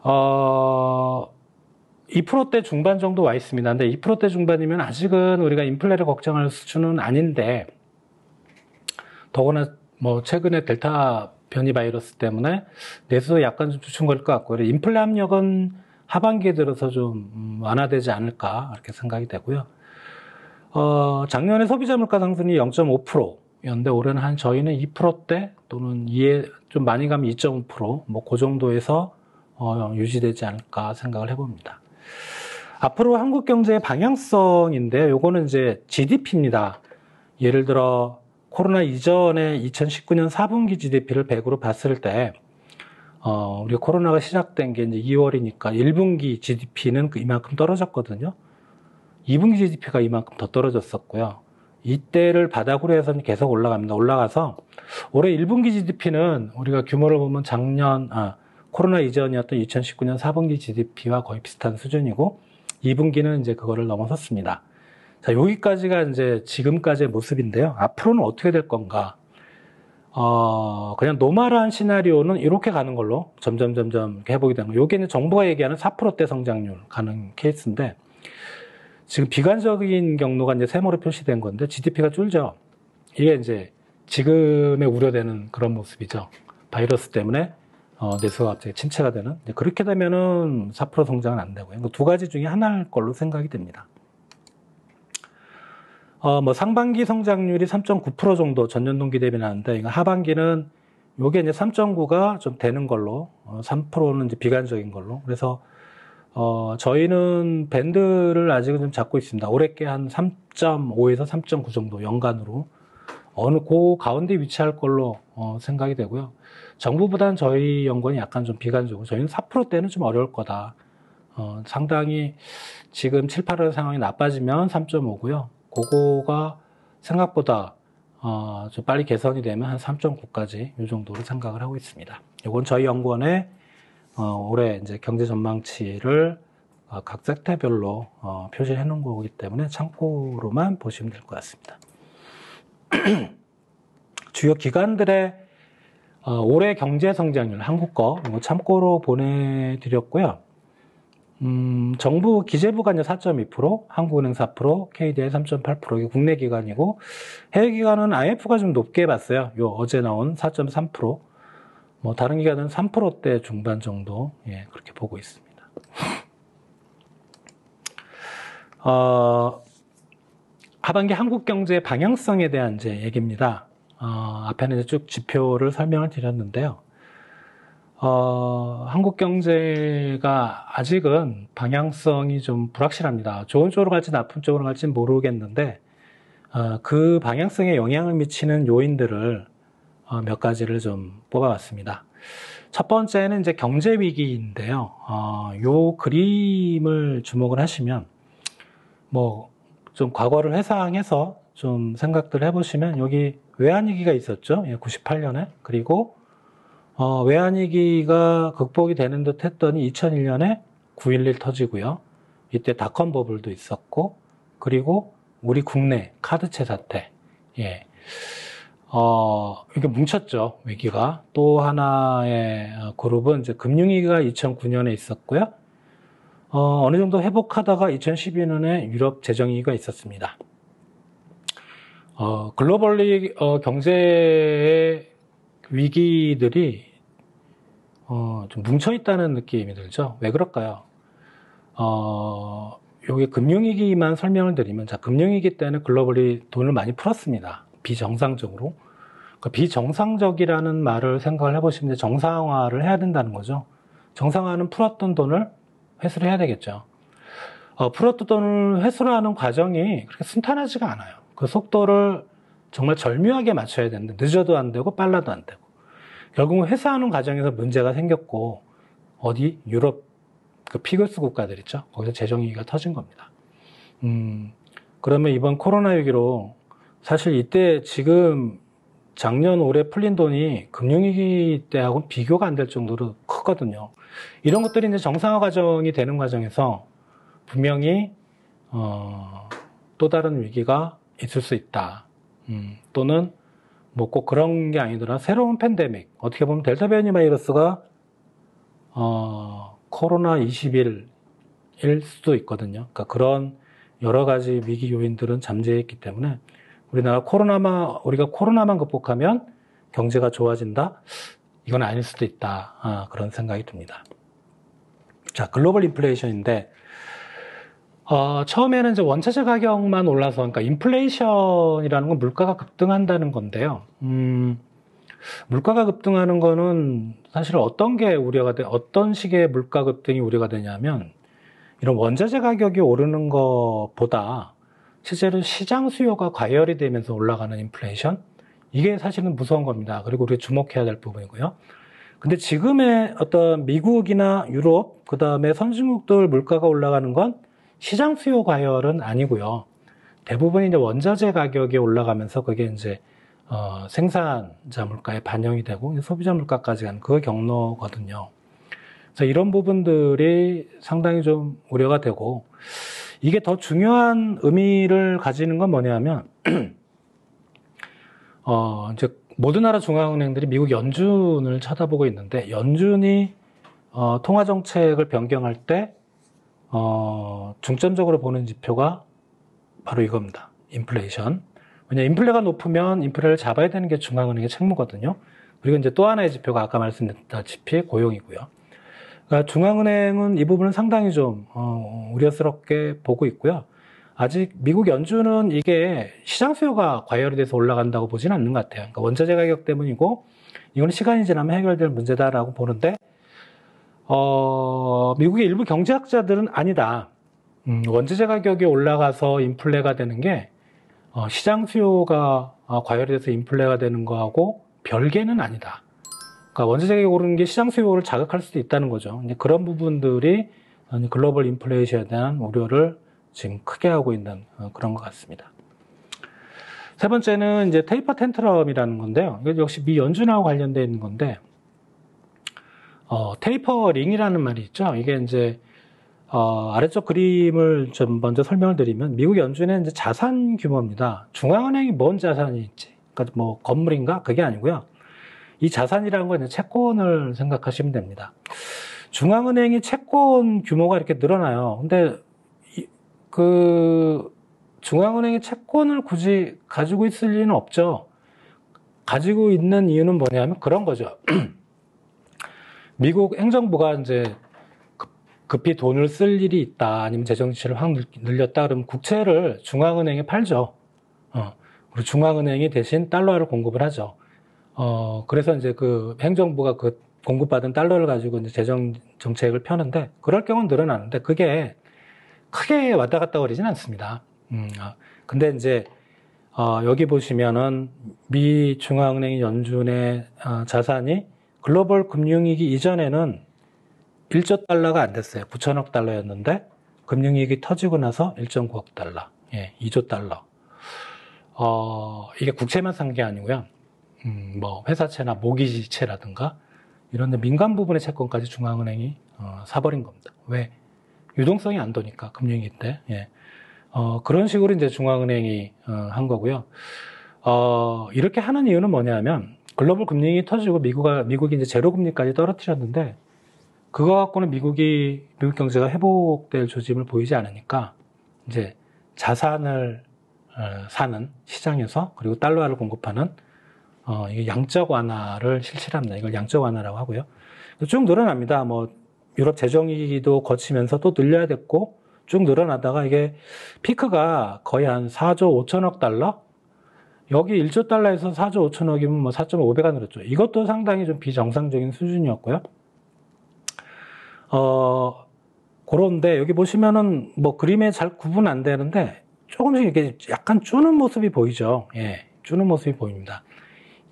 2%대 중반 정도 와 있습니다. 근데 2%대 중반이면 아직은 우리가 인플레를 걱정할 수준은 아닌데, 더구나 최근에 델타 변이 바이러스 때문에 내수도 약간 좀 주춤거릴 것 같고요. 인플레 압력은 하반기에 들어서 좀 완화되지 않을까 이렇게 생각이 되고요. 작년에 소비자 물가 상승이 0.5%였는데 올해는 저희는 2%대 또는 좀 많이 가면 2.5% 뭐 그 정도에서 유지되지 않을까 생각을 해봅니다. 앞으로 한국 경제의 방향성인데 요거는 이제 GDP입니다. 예를 들어 코로나 이전에 2019년 4분기 GDP를 100으로 봤을 때 우리가 코로나가 시작된 게 이제 2월이니까 1분기 GDP는 이만큼 떨어졌거든요. 2분기 GDP가 이만큼 더 떨어졌었고요. 이때를 바닥으로 해서 계속 올라갑니다. 올라가서 올해 1분기 GDP는 우리가 규모를 보면 코로나 이전이었던 2019년 4분기 GDP와 거의 비슷한 수준이고 2분기는 이제 그거를 넘어섰습니다. 자, 여기까지가 이제 지금까지의 모습인데요. 앞으로는 어떻게 될 건가? 그냥 노멀한 시나리오는 이렇게 가는 걸로 점점 해보게 되는 거예요. 이게 이제 정부가 얘기하는 4%대 성장률 가는 케이스인데 지금 비관적인 경로가 이제 세모로 표시된 건데 GDP가 줄죠. 이게 이제 지금의 우려되는 그런 모습이죠. 바이러스 때문에 내수가 갑자기 침체가 되는. 그렇게 되면은 4% 성장은 안 되고요. 두 가지 중에 하나일 걸로 생각이 됩니다. 상반기 성장률이 3.9% 정도 전년 동기 대비 나는데, 하반기는 요게 이제 3.9가 좀 되는 걸로, 3%는 이제 비관적인 걸로. 그래서, 저희는 밴드를 아직은 좀 잡고 있습니다. 올해께 한 3.5에서 3.9 정도 연간으로. 그 가운데 위치할 걸로, 생각이 되고요. 정부보다는 저희 연구원이 약간 좀 비관적으로, 저희는 4%대는 좀 어려울 거다. 상당히 지금 7, 8월 상황이 나빠지면 3.5고요. 그거가 생각보다 좀 빨리 개선이 되면 한 3.9까지 이 정도로 생각을 하고 있습니다. 이건 저희 연구원의 올해 이제 경제 전망치를 각 섹터별로 표시해 놓은 거기 때문에 참고로만 보시면 될 것 같습니다. 주요 기관들의 올해 경제 성장률 한국 거 참고로 보내드렸고요. 정부 기재부가 이제 4.2%, 한국은행 4%, KDI 3.8%, 이게 국내 기관이고, 해외 기관은 IMF가 좀 높게 봤어요. 어제 나온 4.3%. 다른 기관은 3%대 중반 정도, 그렇게 보고 있습니다. 하반기 한국 경제의 방향성에 대한 이제 얘기입니다. 앞에는 이제 쭉 지표를 설명을 드렸는데요. 한국 경제가 아직은 방향성이 좀 불확실합니다. 좋은 쪽으로 갈지 나쁜 쪽으로 갈지는 모르겠는데, 그 방향성에 영향을 미치는 요인들을 몇 가지를 좀 뽑아봤습니다. 첫 번째는 이제 경제 위기인데요. 요 그림을 주목을 하시면, 좀 과거를 회상해서 좀 생각들을 해보시면, 여기 외환위기가 있었죠. 98년에. 그리고 외환위기가 극복이 되는 듯 했더니 2001년에 9.11 터지고요. 이때 닷컴 버블도 있었고, 그리고 우리 국내 카드채 사태. 이게 뭉쳤죠, 위기가. 또 하나의 그룹은 이제 금융위기가 2009년에 있었고요. 어느 정도 회복하다가 2012년에 유럽 재정위기가 있었습니다. 글로벌리 경제의 위기들이 좀 뭉쳐있다는 느낌이 들죠. 왜 그럴까요? 여기 금융위기만 설명을 드리면, 금융위기 때는 글로벌이 돈을 많이 풀었습니다. 비정상적으로. 비정상적이라는 말을 생각을 해보시면 정상화를 해야 된다는 거죠. 정상화는 풀었던 돈을 회수를 해야 되겠죠. 풀었던 돈을 회수를 하는 과정이 그렇게 순탄하지가 않아요. 그 속도를 정말 절묘하게 맞춰야 되는데, 늦어도 안 되고 빨라도 안 되고. 결국은 회사하는 과정에서 문제가 생겼고, 유럽 그 피글스 국가들 있죠? 거기서 재정위기가 터진 겁니다. 그러면 이번 코로나 위기로 사실 이때 지금 작년 올해 풀린 돈이 금융위기 때하고는 비교가 안 될 정도로 크거든요. 이런 것들이 이제 정상화 과정이 되는 과정에서 분명히 또 다른 위기가 있을 수 있다. 또는 꼭 그런 게 아니더라. 새로운 팬데믹. 어떻게 보면 델타 변이 바이러스가 코로나 21일 수도 있거든요. 그러니까 그런 여러 가지 위기 요인들은 잠재해 있기 때문에 우리가 코로나만 극복하면 경제가 좋아진다. 이건 아닐 수도 있다. 그런 생각이 듭니다. 자, 글로벌 인플레이션인데, 처음에는 이제 원자재 가격만 올라서, 그러니까 인플레이션이라는 건 물가가 급등한다는 건데요. 물가가 급등하는 거는 사실 어떤 게 어떤 식의 물가 급등이 우려가 되냐면, 이런 원자재 가격이 오르는 것보다 실제로 시장 수요가 과열이 되면서 올라가는 인플레이션? 이게 사실은 무서운 겁니다. 그리고 우리가 주목해야 될 부분이고요. 근데 지금의 어떤 미국이나 유럽, 그 다음에 선진국들 물가가 올라가는 건 시장 수요 과열은 아니고요. 대부분 이제 원자재 가격이 올라가면서 그게 이제 생산자 물가에 반영이 되고 소비자 물가까지 가는 그 경로거든요. 그래서 이런 부분들이 상당히 좀 우려가 되고, 이게 더 중요한 의미를 가지는 건 뭐냐면, 이제 모든 나라 중앙은행들이 미국 연준을 쳐다보고 있는데, 연준이 통화정책을 변경할 때 중점적으로 보는 지표가 바로 이겁니다. 인플레이션. 왜냐하면 인플레가 높으면 인플레를 잡아야 되는 게 중앙은행의 책무거든요. 그리고 이제 또 하나의 지표가 아까 말씀드렸다시피 고용이고요. 그러니까 중앙은행은 이 부분은 상당히 좀 우려스럽게 보고 있고요. 아직 미국 연준은 이게 시장 수요가 과열이 돼서 올라간다고 보지는 않는 것 같아요. 그러니까 원자재 가격 때문이고 이건 시간이 지나면 해결될 문제다라고 보는데, 미국의 일부 경제학자들은 아니다. 원자재 가격이 올라가서 인플레가 되는 게 시장 수요가 과열이 돼서 인플레가 되는 거하고 별개는 아니다. 그러니까 원자재 가격이 오르는 게 시장 수요를 자극할 수도 있다는 거죠. 그런 부분들이 글로벌 인플레이션에 대한 우려를 지금 크게 하고 있는 그런 것 같습니다. 세 번째는 이제 테이퍼 텐트럼이라는 건데요. 이거 역시 미 연준하고 관련되어 있는 건데, 테이퍼링이라는 말이 있죠. 이게 이제 아래쪽 그림을 좀 먼저 설명을 드리면, 미국 연준의 이제 자산 규모입니다. 중앙은행이 뭔 자산이 있지? 그러니까 뭐 건물인가? 그게 아니고요. 이 자산이라는 건 이제 채권을 생각하시면 됩니다. 중앙은행이 채권 규모가 이렇게 늘어나요. 근데 중앙은행이 채권을 굳이 가지고 있을 리는 없죠. 가지고 있는 이유는 뭐냐면 그런 거죠. 미국 행정부가 이제 급히 돈을 쓸 일이 있다, 아니면 재정 지출을 확 늘렸다, 그러면 국채를 중앙은행에 팔죠. 그리고 중앙은행이 대신 달러를 공급을 하죠. 그래서 이제 그 행정부가 그 공급받은 달러를 가지고 이제 재정 정책을 펴는데, 그럴 경우는 늘어나는데 그게 크게 왔다 갔다 거리진 않습니다. 근데 이제 여기 보시면은 미 중앙은행 연준의 자산이 글로벌 금융위기 이전에는 1조 달러가 안 됐어요. 9천억 달러였는데 금융위기 터지고 나서 1.9억 달러, 2조 달러. 이게 국채만 산 게 아니고요. 뭐 회사채나 모기지채라든가 이런 데 민간 부분의 채권까지 중앙은행이 사버린 겁니다. 왜? 유동성이 안 도니까, 금융위기 때. 그런 식으로 이제 중앙은행이 한 거고요. 이렇게 하는 이유는 뭐냐면, 글로벌 금융이 터지고 미국이 이제 제로금리까지 떨어뜨렸는데, 그거 갖고는 미국 경제가 회복될 조짐을 보이지 않으니까, 이제 자산을 사는 시장에서, 그리고 달러화를 공급하는 이게 양적 완화를 실시를 합니다. 이걸 양적 완화라고 하고요. 쭉 늘어납니다. 뭐 유럽 재정위기도 거치면서 또 늘려야 됐고, 쭉 늘어나다가 이게 피크가 거의 한 4조 5천억 달러? 여기 1조 달러에서 4조 5천억이면 뭐 4.5배가 늘었죠. 이것도 상당히 좀 비정상적인 수준이었고요. 그런데 여기 보시면은 뭐 그림에 잘 구분 안 되는데 조금씩 이렇게 약간 주는 모습이 보이죠. 주는 모습이 보입니다.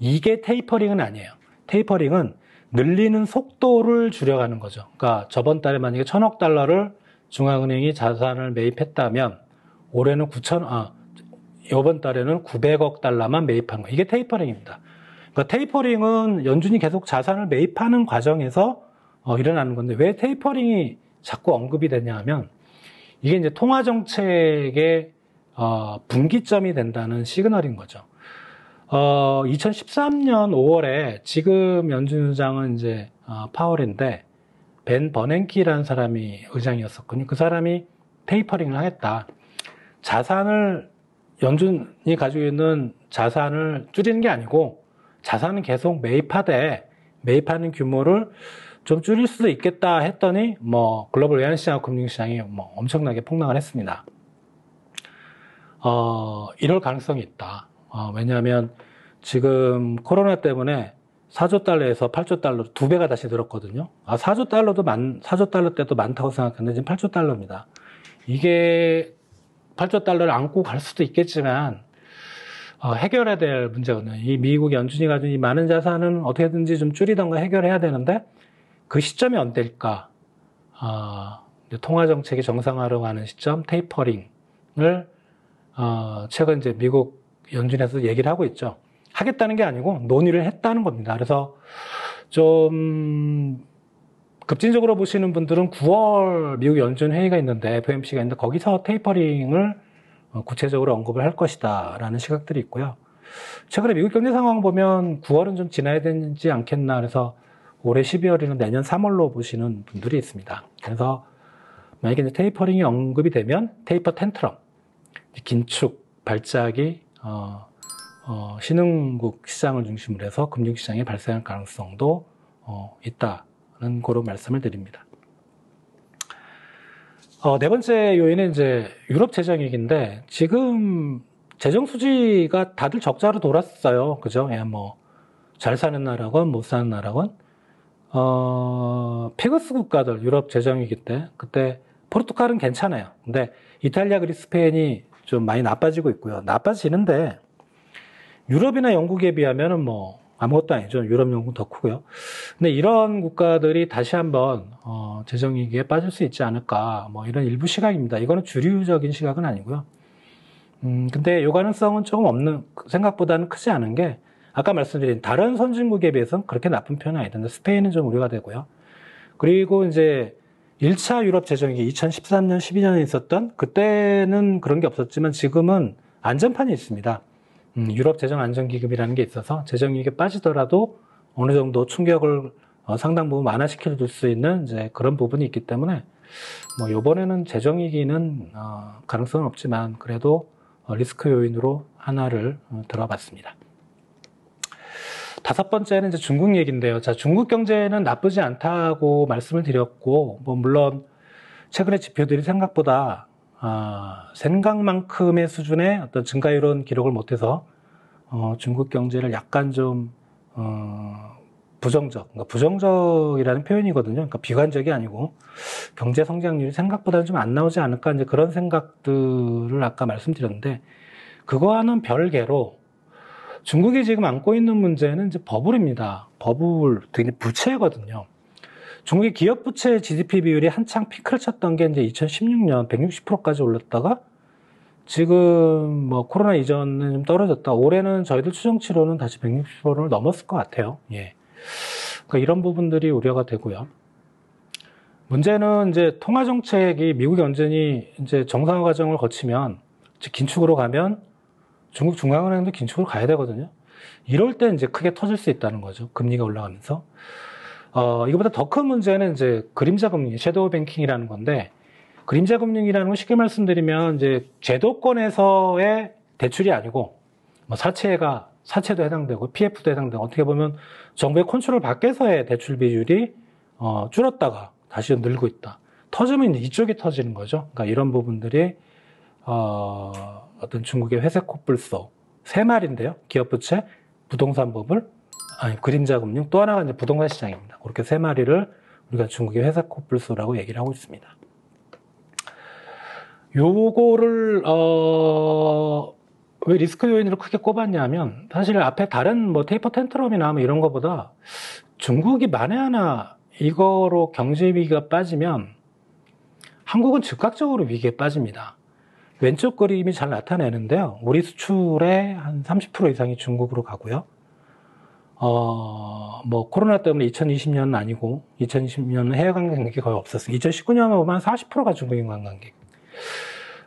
이게 테이퍼링은 아니에요. 테이퍼링은 늘리는 속도를 줄여가는 거죠. 그러니까 저번 달에 만약에 1,000억 달러를 중앙은행이 자산을 매입했다면 올해는 이번 달에는 900억 달러만 매입한 거예요. 이게 테이퍼링입니다. 그러니까 테이퍼링은 연준이 계속 자산을 매입하는 과정에서 일어나는 건데, 왜 테이퍼링이 자꾸 언급이 되냐 하면, 이게 이제 통화정책의 분기점이 된다는 시그널인 거죠. 2013년 5월에 지금 연준 의장은 이제 파월인데, 벤 버냉키라는 사람이 의장이었었거든요. 그 사람이 테이퍼링을 하겠다. 연준이 가지고 있는 자산을 줄이는 게 아니고 자산은 계속 매입하되 매입하는 규모를 좀 줄일 수도 있겠다 했더니 뭐 글로벌 외환시장, 금융시장이 뭐 엄청나게 폭락을 했습니다. 이럴 가능성이 있다. 왜냐하면 지금 코로나 때문에 4조 달러에서 8조 달러로 2배가 다시 늘었거든요. 4조 달러 때도 많다고 생각했는데 지금 8조 달러입니다. 이게 8조 달러를 안고 갈 수도 있겠지만 해결해야 될 문제거든요. 이 미국 연준이 가진 이 많은 자산은 어떻게든지 좀 줄이던가 해결해야 되는데 그 시점이 언제일까? 통화 정책이 정상화로 가는 시점, 테이퍼링을 최근 이제 미국 연준에서 얘기를 하고 있죠. 하겠다는 게 아니고 논의를 했다는 겁니다. 그래서 좀 급진적으로 보시는 분들은 9월 미국 연준 회의가 있는데 FOMC가 있는데 거기서 테이퍼링을 구체적으로 언급을 할 것이다 라는 시각들이 있고요. 최근에 미국 경제 상황 보면 9월은 좀 지나야 되지 않겠나 그래서 올해 12월이나 내년 3월로 보시는 분들이 있습니다. 그래서 만약에 이제 테이퍼링이 언급이 되면 테이퍼 텐트럼, 긴축, 발작이 신흥국 시장을 중심으로 해서 금융시장에 발생할 가능성도 있다는 거로 말씀을 드립니다. 네 번째 요인은 이제 유럽 재정위기인데 지금 재정 수지가 다들 적자로 돌았어요. 그죠? 예, 뭐 잘 사는 나라건 못 사는 나라건 페거스 국가들 유럽 재정위기 때 그때 포르투갈은 괜찮아요. 근데 이탈리아, 그리스, 스페인이 좀 많이 나빠지고 있고요. 나빠지는데 유럽이나 영국에 비하면은 뭐 아무것도 아니죠. 유럽, 영국은 더 크고요. 근데 이런 국가들이 다시 한번 재정위기에 빠질 수 있지 않을까 뭐 이런 일부 시각입니다. 이거는 주류적인 시각은 아니고요. 근데 이 가능성은 조금 없는, 생각보다는 크지 않은 게 아까 말씀드린 다른 선진국에 비해서는 그렇게 나쁜 편은 아니던데 스페인은 좀 우려가 되고요. 그리고 이제 1차 유럽 재정위기 2013년, 12년에 있었던 그때는 그런 게 없었지만 지금은 안전판이 있습니다. 유럽 재정 안전기금이라는 게 있어서 재정위기에 빠지더라도 어느 정도 충격을 상당 부분 완화시켜 줄 수 있는 이제 그런 부분이 있기 때문에 뭐 이번에는 재정위기는 가능성은 없지만 그래도 리스크 요인으로 하나를 들어봤습니다. 다섯 번째는 이제 중국 얘기인데요. 자, 중국 경제는 나쁘지 않다고 말씀을 드렸고, 뭐 물론 최근의 지표들이 생각보다 생각만큼의 수준의 어떤 증가율은 기록을 못해서 중국 경제를 약간 좀 그러니까 부정적이라는 표현이거든요. 그러니까 비관적이 아니고 경제 성장률이 생각보다는 좀 안 나오지 않을까 이제 그런 생각들을 아까 말씀드렸는데 그거와는 별개로 중국이 지금 안고 있는 문제는 이제 버블입니다. 버블, 되게 부채거든요. 중국의 기업 부채 GDP 비율이 한창 피크를 쳤던 게 이제 2016년 160%까지 올랐다가 지금 뭐 코로나 이전은 좀 떨어졌다. 올해는 저희들 추정치로는 다시 160%를 넘었을 것 같아요. 예. 그러니까 이런 부분들이 우려가 되고요. 문제는 이제 통화 정책이 미국 연준이 이제 정상화 과정을 거치면 긴축으로 가면 중국 중앙은행도 긴축으로 가야 되거든요. 이럴 때 이제 크게 터질 수 있다는 거죠. 금리가 올라가면서. 이거보다 더 큰 문제는 이제 그림자 금융, 섀도우 뱅킹이라는 건데, 그림자 금융이라는 건 쉽게 말씀드리면 이제 제도권에서의 대출이 아니고, 뭐 사채도 해당되고, PF도 해당되고, 어떻게 보면 정부의 컨트롤 밖에서의 대출 비율이 줄었다가 다시 늘고 있다. 터지면 이쪽이 터지는 거죠. 그러니까 이런 부분들이 어떤 중국의 회색 코뿔소 세 마리인데요. 기업 부채, 부동산 버블, 그림자 금융, 또 하나가 이제 부동산 시장입니다. 그렇게 세 마리를 우리가 중국의 회색 코뿔소라고 얘기를 하고 있습니다. 요거를 왜 리스크 요인으로 크게 꼽았냐면 사실 앞에 다른 뭐 테이퍼 텐트럼이나 뭐 이런 거보다 중국이 만에 하나 이거로 경제 위기가 빠지면 한국은 즉각적으로 위기에 빠집니다. 왼쪽 그림이 잘 나타내는데요. 우리 수출의 한 30% 이상이 중국으로 가고요. 뭐 코로나 때문에 2020년은 아니고 2020년은 해외 관광객이 거의 없었어요. 2019년에 보면 40%가 중국인 관광객.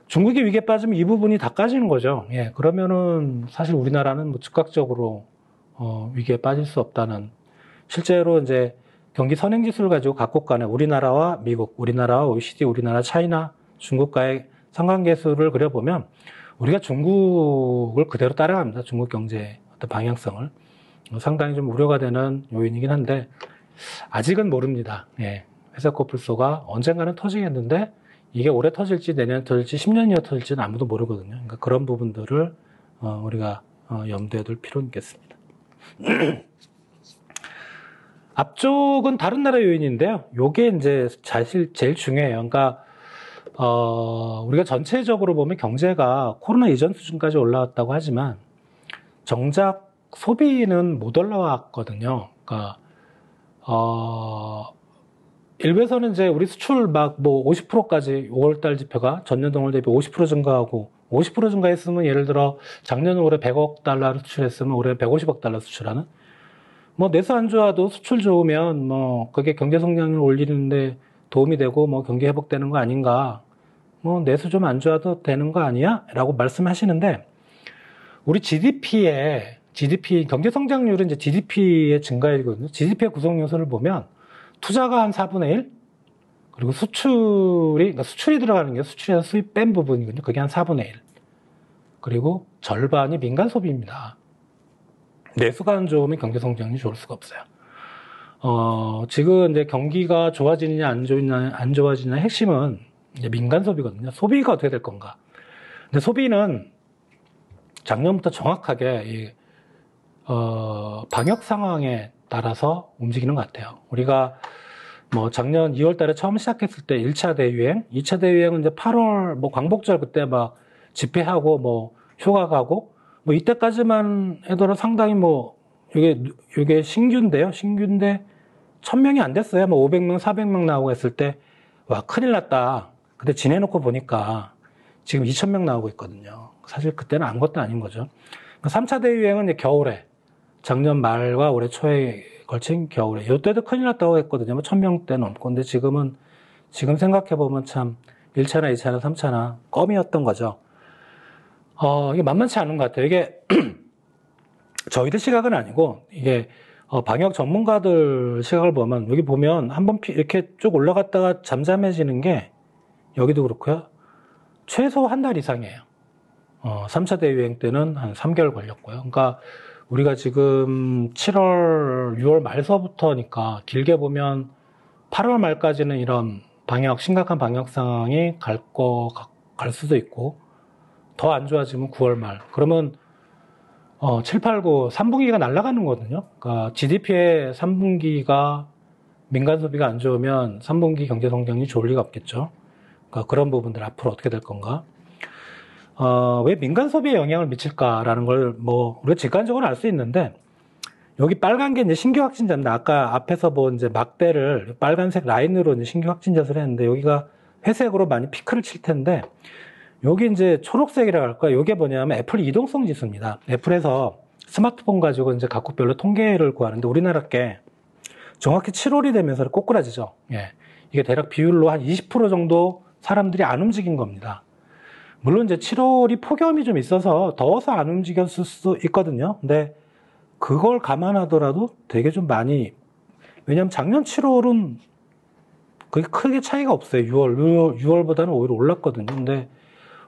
중국이 위기에 빠지면 이 부분이 다 까지는 거죠. 예, 그러면은 사실 우리나라는 뭐 즉각적으로 위기에 빠질 수 없다는, 실제로 이제 경기 선행 지수를 가지고 각국 간에 우리나라와 미국, 우리나라와 OECD, 우리나라, 차이나, 중국과의 상관계수를 그려보면 우리가 중국을 그대로 따라갑니다. 중국 경제 어떤 방향성을. 상당히 좀 우려가 되는 요인이긴 한데 아직은 모릅니다. 예. 회사 코뿔소가 언젠가는 터지겠는데 이게 올해 터질지 내년 터질지 10년 이후 터질지는 아무도 모르거든요. 그러니까 그런 부분들을 우리가 염두에 둘 필요는 있겠습니다. 앞쪽은 다른 나라 요인인데요. 요게 이제 사실 제일 중요해요. 그러니까 우리가 전체적으로 보면 경제가 코로나 이전 수준까지 올라왔다고 하지만 정작 소비는 못 올라왔거든요. 그러니까 일부에서는 이제 우리 수출 막 뭐 50%까지 5월달 지표가 전년 동월 대비 50% 증가하고 50% 증가했으면 예를 들어 작년 올해 100억 달러를 수출했으면 올해 150억 달러 수출하는 뭐 내수 안 좋아도 수출 좋으면 뭐 그게 경제 성장을 올리는데 도움이 되고 뭐 경기 회복되는 거 아닌가 뭐 내수 좀 안 좋아도 되는 거 아니야? 라고 말씀하시는데 우리 GDP 경제 성장률은 이제 GDP의 증가율이거든요. GDP의 구성 요소를 보면 투자가 한 4분의 1 그리고 그러니까 수출이 들어가는 게 수출에서 수입 뺀 부분이거든요. 그게 한 4분의 1 그리고 절반이 민간 소비입니다. 내수가 안 좋으면 경제 성장이 좋을 수가 없어요. 지금 이제 경기가 좋아지느냐 안 좋아지느냐 핵심은 이제 민간 소비거든요. 소비가 어떻게 될 건가. 근데 소비는 작년부터 정확하게 방역 상황에 따라서 움직이는 것 같아요. 우리가 뭐 작년 2월 달에 처음 시작했을 때 1차 대유행, 2차 대유행은 이제 8월 뭐 광복절 그때 막 집회하고 뭐 휴가 가고 뭐 이때까지만 해도 상당히 뭐 이게 신규인데요. 신규인데 1000명이 안 됐어요. 뭐 500명, 400명 나오고 했을 때 와 큰일 났다. 근데 지내놓고 보니까 지금 2000명 나오고 있거든요. 사실 그때는 아무것도 아닌 거죠. 3차 대유행은 이제 겨울에 작년 말과 올해 초에 걸친 겨울에 이때도 큰일 났다고 했거든요. 뭐 1000명대 넘고. 근데 지금 생각해보면 참 1차나 2차나 3차나 껌이었던 거죠. 이게 만만치 않은 것 같아요. 이게 저희들 시각은 아니고 이게 방역 전문가들 시각을 보면 여기 보면 한번 이렇게 쭉 올라갔다가 잠잠해지는 게 여기도 그렇고요. 최소 한 달 이상이에요. 3차 대유행 때는 한 3개월 걸렸고요. 그러니까 우리가 지금 7월, 6월 말서부터니까 길게 보면 8월 말까지는 이런 심각한 방역 상황이 갈 수도 있고 더 안 좋아지면 9월 말. 그러면 7, 8, 9, 3분기가 날아가는 거거든요. 그러니까 GDP의 3분기가 민간 소비가 안 좋으면 3분기 경제 성장이 좋을 리가 없겠죠. 그러니까 그런 부분들 앞으로 어떻게 될 건가. 왜 민간 소비에 영향을 미칠까라는 걸 뭐 우리가 직관적으로 알 수 있는데 여기 빨간 게 이제 신규 확진자입니다. 아까 앞에서 본 이제 막대를 빨간색 라인으로 이제 신규 확진자 수를 했는데 여기가 회색으로 많이 피크를 칠 텐데 여기 이제 초록색이라고 할까? 이게 뭐냐면 애플 이동성 지수입니다. 애플에서 스마트폰 가지고 이제 각국별로 통계를 구하는데 우리나라 게 정확히 7월이 되면서 꼬꾸라지죠. 예. 이게 대략 비율로 한 20% 정도 사람들이 안 움직인 겁니다. 물론 이제 7월이 폭염이 좀 있어서 더워서 안 움직였을 수도 있거든요. 근데 그걸 감안하더라도 되게 좀 많이, 왜냐면 작년 7월은 그게 크게 차이가 없어요. 6월보다는 오히려 올랐거든요. 근데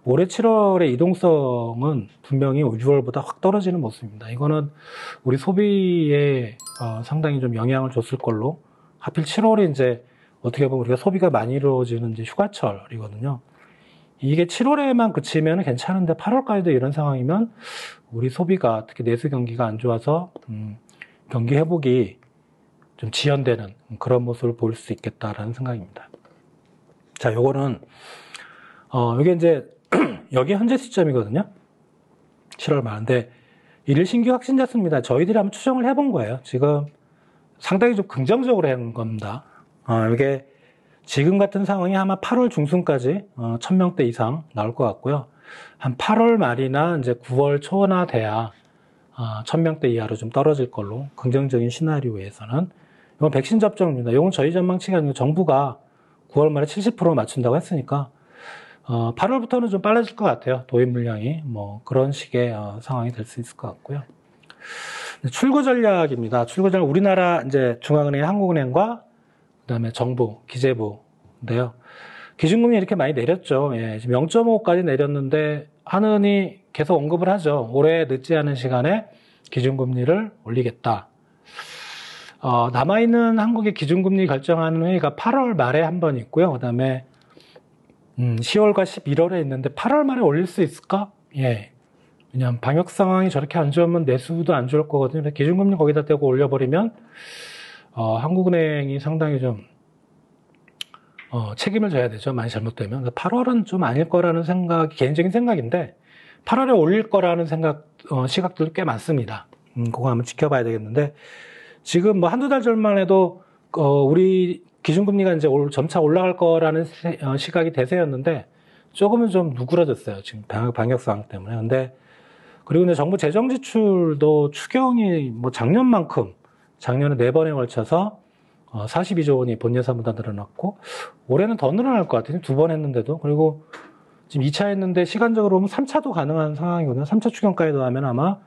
올해 7월의 이동성은 분명히 6월보다 확 떨어지는 모습입니다. 이거는 우리 소비에 상당히 좀 영향을 줬을 걸로, 하필 7월이 이제 어떻게 보면 우리가 소비가 많이 이루어지는 이제 휴가철이거든요. 이게 7월에만 그치면 괜찮은데 8월까지도 이런 상황이면 우리 소비가 특히 내수 경기가 안 좋아서 경기 회복이 좀 지연되는 그런 모습을 보일 수 있겠다라는 생각입니다. 자, 요거는 이게 이제 여기 현재 시점이거든요. 7월 말인데 일일 신규 확진자 수입니다. 저희들이 한번 추정을 해본 거예요. 지금 상당히 좀 긍정적으로 한 겁니다. 이게 지금 같은 상황이 아마 8월 중순까지 1000명대 이상 나올 것 같고요. 한 8월 말이나 이제 9월 초나 돼야 1000명대 이하로 좀 떨어질 걸로, 긍정적인 시나리오에서는. 이건 백신 접종입니다. 이건 저희 전망치가 아니고 정부가 9월 말에 70% 맞춘다고 했으니까 8월부터는 좀 빨라질 것 같아요. 도입 물량이 뭐 그런 식의 상황이 될 수 있을 것 같고요. 출구 전략입니다. 출구 전략, 우리나라 이제 중앙은행, 한국은행과 그다음에 정부, 기재부인데요. 기준금리 이렇게 많이 내렸죠. 예, 지금 0.5까지 내렸는데 한은이 계속 언급을 하죠. 올해 늦지 않은 시간에 기준금리를 올리겠다. 남아있는 한국의 기준금리 결정하는 회의가 8월 말에 한 번 있고요. 그 다음에 10월과 11월에 있는데 8월 말에 올릴 수 있을까? 예. 왜냐면 방역 상황이 저렇게 안 좋으면 내수도 안 좋을 거거든요. 기준금리 거기다 대고 올려버리면 한국은행이 상당히 좀 책임을 져야 되죠. 많이 잘못되면. 8월은 좀 아닐 거라는 생각이 개인적인 생각인데 8월에 올릴 거라는 시각들도 꽤 많습니다. 그거 한번 지켜봐야 되겠는데 지금 뭐 한두 달 전만 해도 우리 기준금리가 이제 점차 올라갈 거라는 시각이 대세였는데 조금은 좀 누그러졌어요. 지금 방역 상황 때문에. 근데 그리고 이제 정부 재정 지출도 추경이 뭐 작년에 4번에 걸쳐서 42조 원이 본 예산보다 늘어났고 올해는 더 늘어날 것 같아요. 2번 했는데도. 그리고 지금 2차 했는데 시간적으로 보면 3차도 가능한 상황이거든요. 3차 추경까지 더하면 아마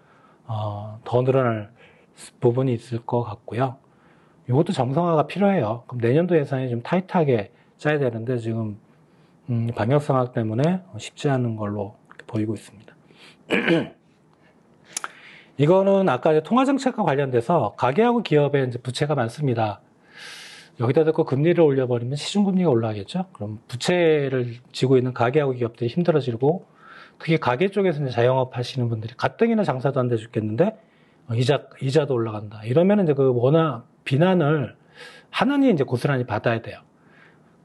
더 늘어날 부분이 있을 것 같고요. 이것도 정상화가 필요해요. 그럼 내년도 예산이 좀 타이트하게 짜야 되는데 지금 방역 상황 때문에 쉽지 않은 걸로 보이고 있습니다. 이거는 아까 통화정책과 관련돼서 가계하고 기업에 이제 부채가 많습니다. 여기다 대고 금리를 올려버리면 시중금리가 올라가겠죠? 그럼 부채를 지고 있는 가계하고 기업들이 힘들어지고 특히 가계 쪽에서 이제 자영업 하시는 분들이 가뜩이나 장사도 안 돼 죽겠는데 이자도 올라간다. 이러면 이제 그 워낙 비난을 하느니 이제 고스란히 받아야 돼요.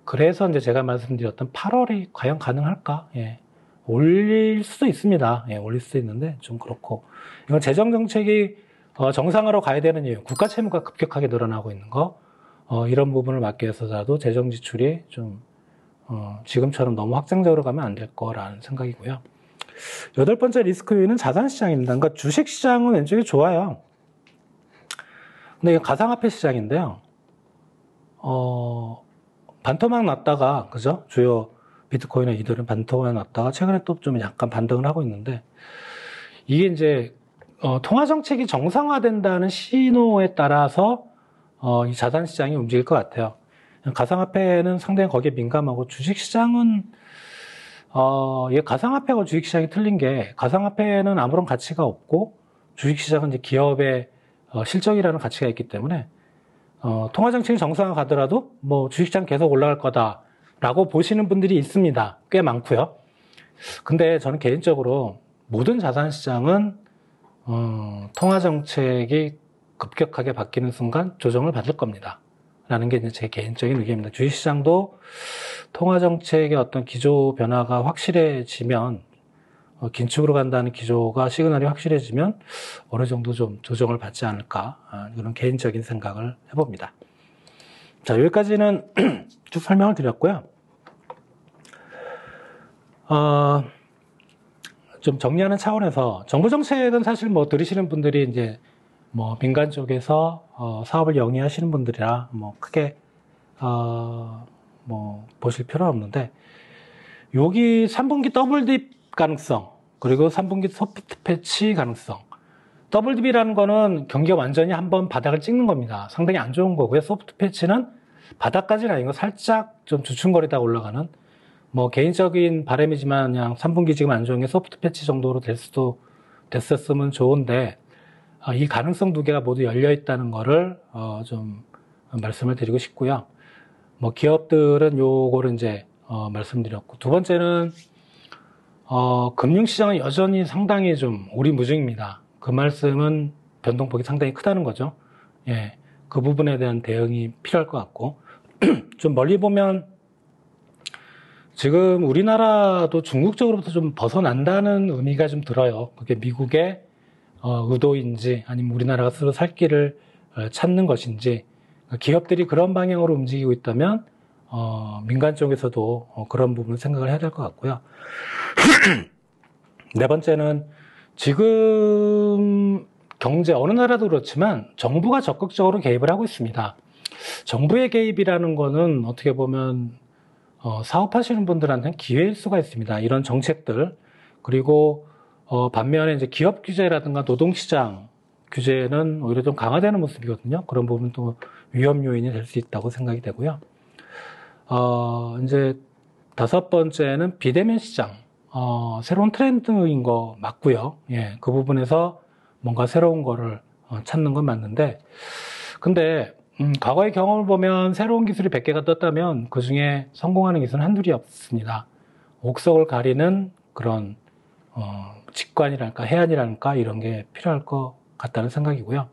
그래서 이제 제가 말씀드렸던 8월이 과연 가능할까? 예. 올릴 수도 있습니다. 예, 올릴 수도 있는데 좀 그렇고. 이건 재정 정책이 정상화로 가야 되는 이유. 국가 채무가 급격하게 늘어나고 있는 거. 이런 부분을 막기 위해서라도 재정 지출이 좀 지금처럼 너무 확장적으로 가면 안 될 거라는 생각이고요. 8번째 리스크 요인은 자산시장입니다. 그러니까 주식시장은 왼쪽이 좋아요. 근데 이게 가상화폐 시장인데요. 반토막 났다가, 그죠? 주요 비트코인이나 이더리움 반토막 났다가 최근에 또 좀 약간 반등을 하고 있는데 이게 이제 통화정책이 정상화된다는 신호에 따라서 이 자산시장이 움직일 것 같아요. 가상화폐는 상당히 거기에 민감하고 주식시장은 이게 가상화폐와 주식시장이 틀린 게 가상화폐는 아무런 가치가 없고 주식시장은 이제 기업의 실적이라는 가치가 있기 때문에 통화정책이 정상화 가더라도 뭐 주식시장 계속 올라갈 거다라고 보시는 분들이 있습니다. 꽤 많고요. 근데 저는 개인적으로 모든 자산시장은 통화정책이 급격하게 바뀌는 순간 조정을 받을 겁니다. 라는 게 이제 제 개인적인 의견입니다. 주식시장도 통화정책의 어떤 기조 변화가 확실해지면 긴축으로 간다는 기조가 시그널이 확실해지면 어느 정도 좀 조정을 받지 않을까 이런 개인적인 생각을 해봅니다. 자, 여기까지는 쭉 설명을 드렸고요. 좀 정리하는 차원에서 정부 정책은 사실 뭐 들으시는 분들이 이제 뭐 민간 쪽에서 사업을 영위하시는 분들이라 뭐 크게 뭐 보실 필요는 없는데 여기 3분기 더블딥 가능성 그리고 3분기 소프트 패치 가능성. 더블딥이라는 거는 경기가 완전히 한번 바닥을 찍는 겁니다. 상당히 안 좋은 거고요. 소프트 패치는 바닥까지는 아니고 살짝 좀 주춤거리다 올라가는 뭐 개인적인 바람이지만 그냥 3분기 지금 안 좋은 게 소프트 패치 정도로 됐었으면 좋은데 이 가능성 두 개가 모두 열려 있다는 거를 좀 말씀을 드리고 싶고요. 뭐 기업들은 요거를 이제 말씀드렸고 두 번째는 금융시장은 여전히 상당히 좀 오리무중입니다. 그 말씀은 변동폭이 상당히 크다는 거죠. 예, 그 부분에 대한 대응이 필요할 것 같고 좀 멀리 보면 지금 우리나라도 중국 쪽으로부터 좀 벗어난다는 의미가 좀 들어요. 그게 미국의 의도인지 아니면 우리나라가 스스로 살 길을 찾는 것인지 기업들이 그런 방향으로 움직이고 있다면 민간 쪽에서도 그런 부분을 생각을 해야 될 것 같고요. 네 번째는 지금 경제 어느 나라도 그렇지만 정부가 적극적으로 개입을 하고 있습니다. 정부의 개입이라는 거는 어떻게 보면 사업하시는 분들한테는 기회일 수가 있습니다. 이런 정책들 그리고 반면에 이제 기업 규제라든가 노동시장 규제는 오히려 좀 강화되는 모습이거든요. 그런 부분도 위험 요인이 될 수 있다고 생각이 되고요. 이제 다섯 번째는 비대면 시장. 새로운 트렌드인 거 맞고요. 예, 그 부분에서 뭔가 새로운 거를 찾는 건 맞는데, 근데 과거의 경험을 보면 새로운 기술이 100개가 떴다면 그 중에 성공하는 기술은 한둘이 없습니다. 옥석을 가리는 그런 직관이랄까 해안이랄까 이런 게 필요할 것 같다는 생각이고요.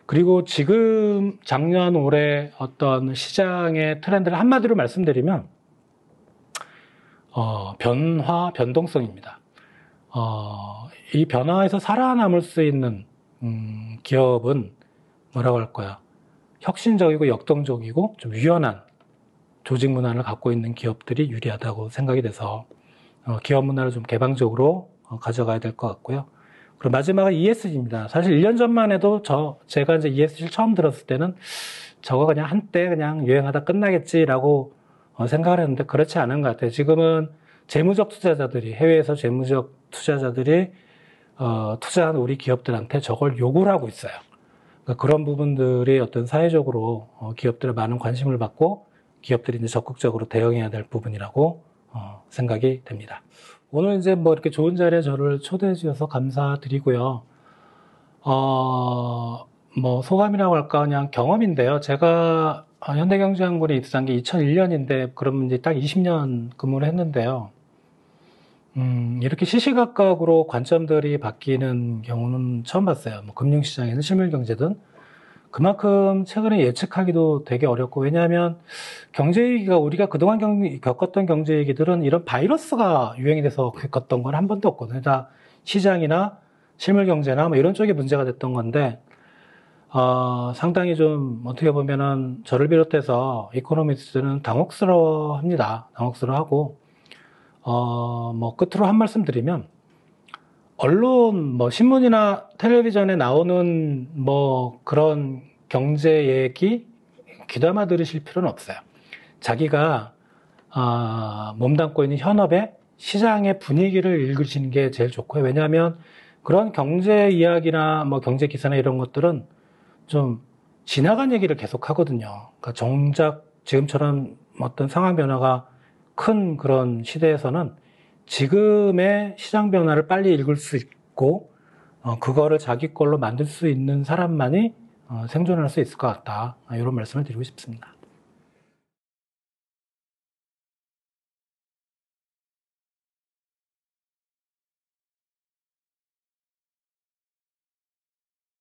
그리고 지금 작년 올해 어떤 시장의 트렌드를 한마디로 말씀드리면 변동성입니다. 이 변화에서 살아남을 수 있는 기업은 뭐라고 할까요? 혁신적이고 역동적이고 좀 유연한 조직 문화를 갖고 있는 기업들이 유리하다고 생각이 돼서 기업 문화를 좀 개방적으로 가져가야 될 것 같고요. 그리고 마지막은 ESG입니다. 사실 1년 전만 해도 제가 이제 ESG를 처음 들었을 때는 저거 그냥 한때 그냥 유행하다 끝나겠지라고 생각을 했는데 그렇지 않은 것 같아요. 지금은 재무적 투자자들이, 해외에서 재무적 투자자들이 투자한 우리 기업들한테 저걸 요구를 하고 있어요. 그러니까 그런 부분들이 어떤 사회적으로 기업들의 많은 관심을 받고 기업들이 이제 적극적으로 대응해야 될 부분이라고 생각이 됩니다. 오늘 이제 뭐 이렇게 좋은 자리에 저를 초대해 주셔서 감사드리고요. 뭐 소감이라고 할까 그냥 경험인데요. 제가 현대경제연구원에 입사한 게 2001년인데 그러면 이제 딱 20년 근무를 했는데요. 이렇게 시시각각으로 관점들이 바뀌는 경우는 처음 봤어요. 뭐 금융시장이든 실물경제든. 그만큼 최근에 예측하기도 되게 어렵고, 왜냐하면 경제위기가 우리가 그동안 겪었던 경제위기들은 이런 바이러스가 유행이 돼서 겪었던 건 한 번도 없거든요. 다 시장이나 실물경제나 뭐 이런 쪽이 문제가 됐던 건데, 상당히 좀 어떻게 보면은 저를 비롯해서 이코노미스트는 당혹스러워 합니다. 당혹스러워하고, 뭐 끝으로 한 말씀 드리면, 언론, 뭐, 신문이나 텔레비전에 나오는 뭐, 그런 경제 얘기 귀담아 들으실 필요는 없어요. 자기가, 몸담고 있는 현업의 시장의 분위기를 읽으시는 게 제일 좋고요. 왜냐하면 그런 경제 이야기나 뭐 경제 기사나 이런 것들은 좀 지나간 얘기를 계속 하거든요. 그러니까 정작 지금처럼 어떤 상황 변화가 큰 그런 시대에서는 지금의 시장 변화를 빨리 읽을 수 있고 그거를 자기 걸로 만들 수 있는 사람만이 생존할 수 있을 것 같다. 이런 말씀을 드리고 싶습니다.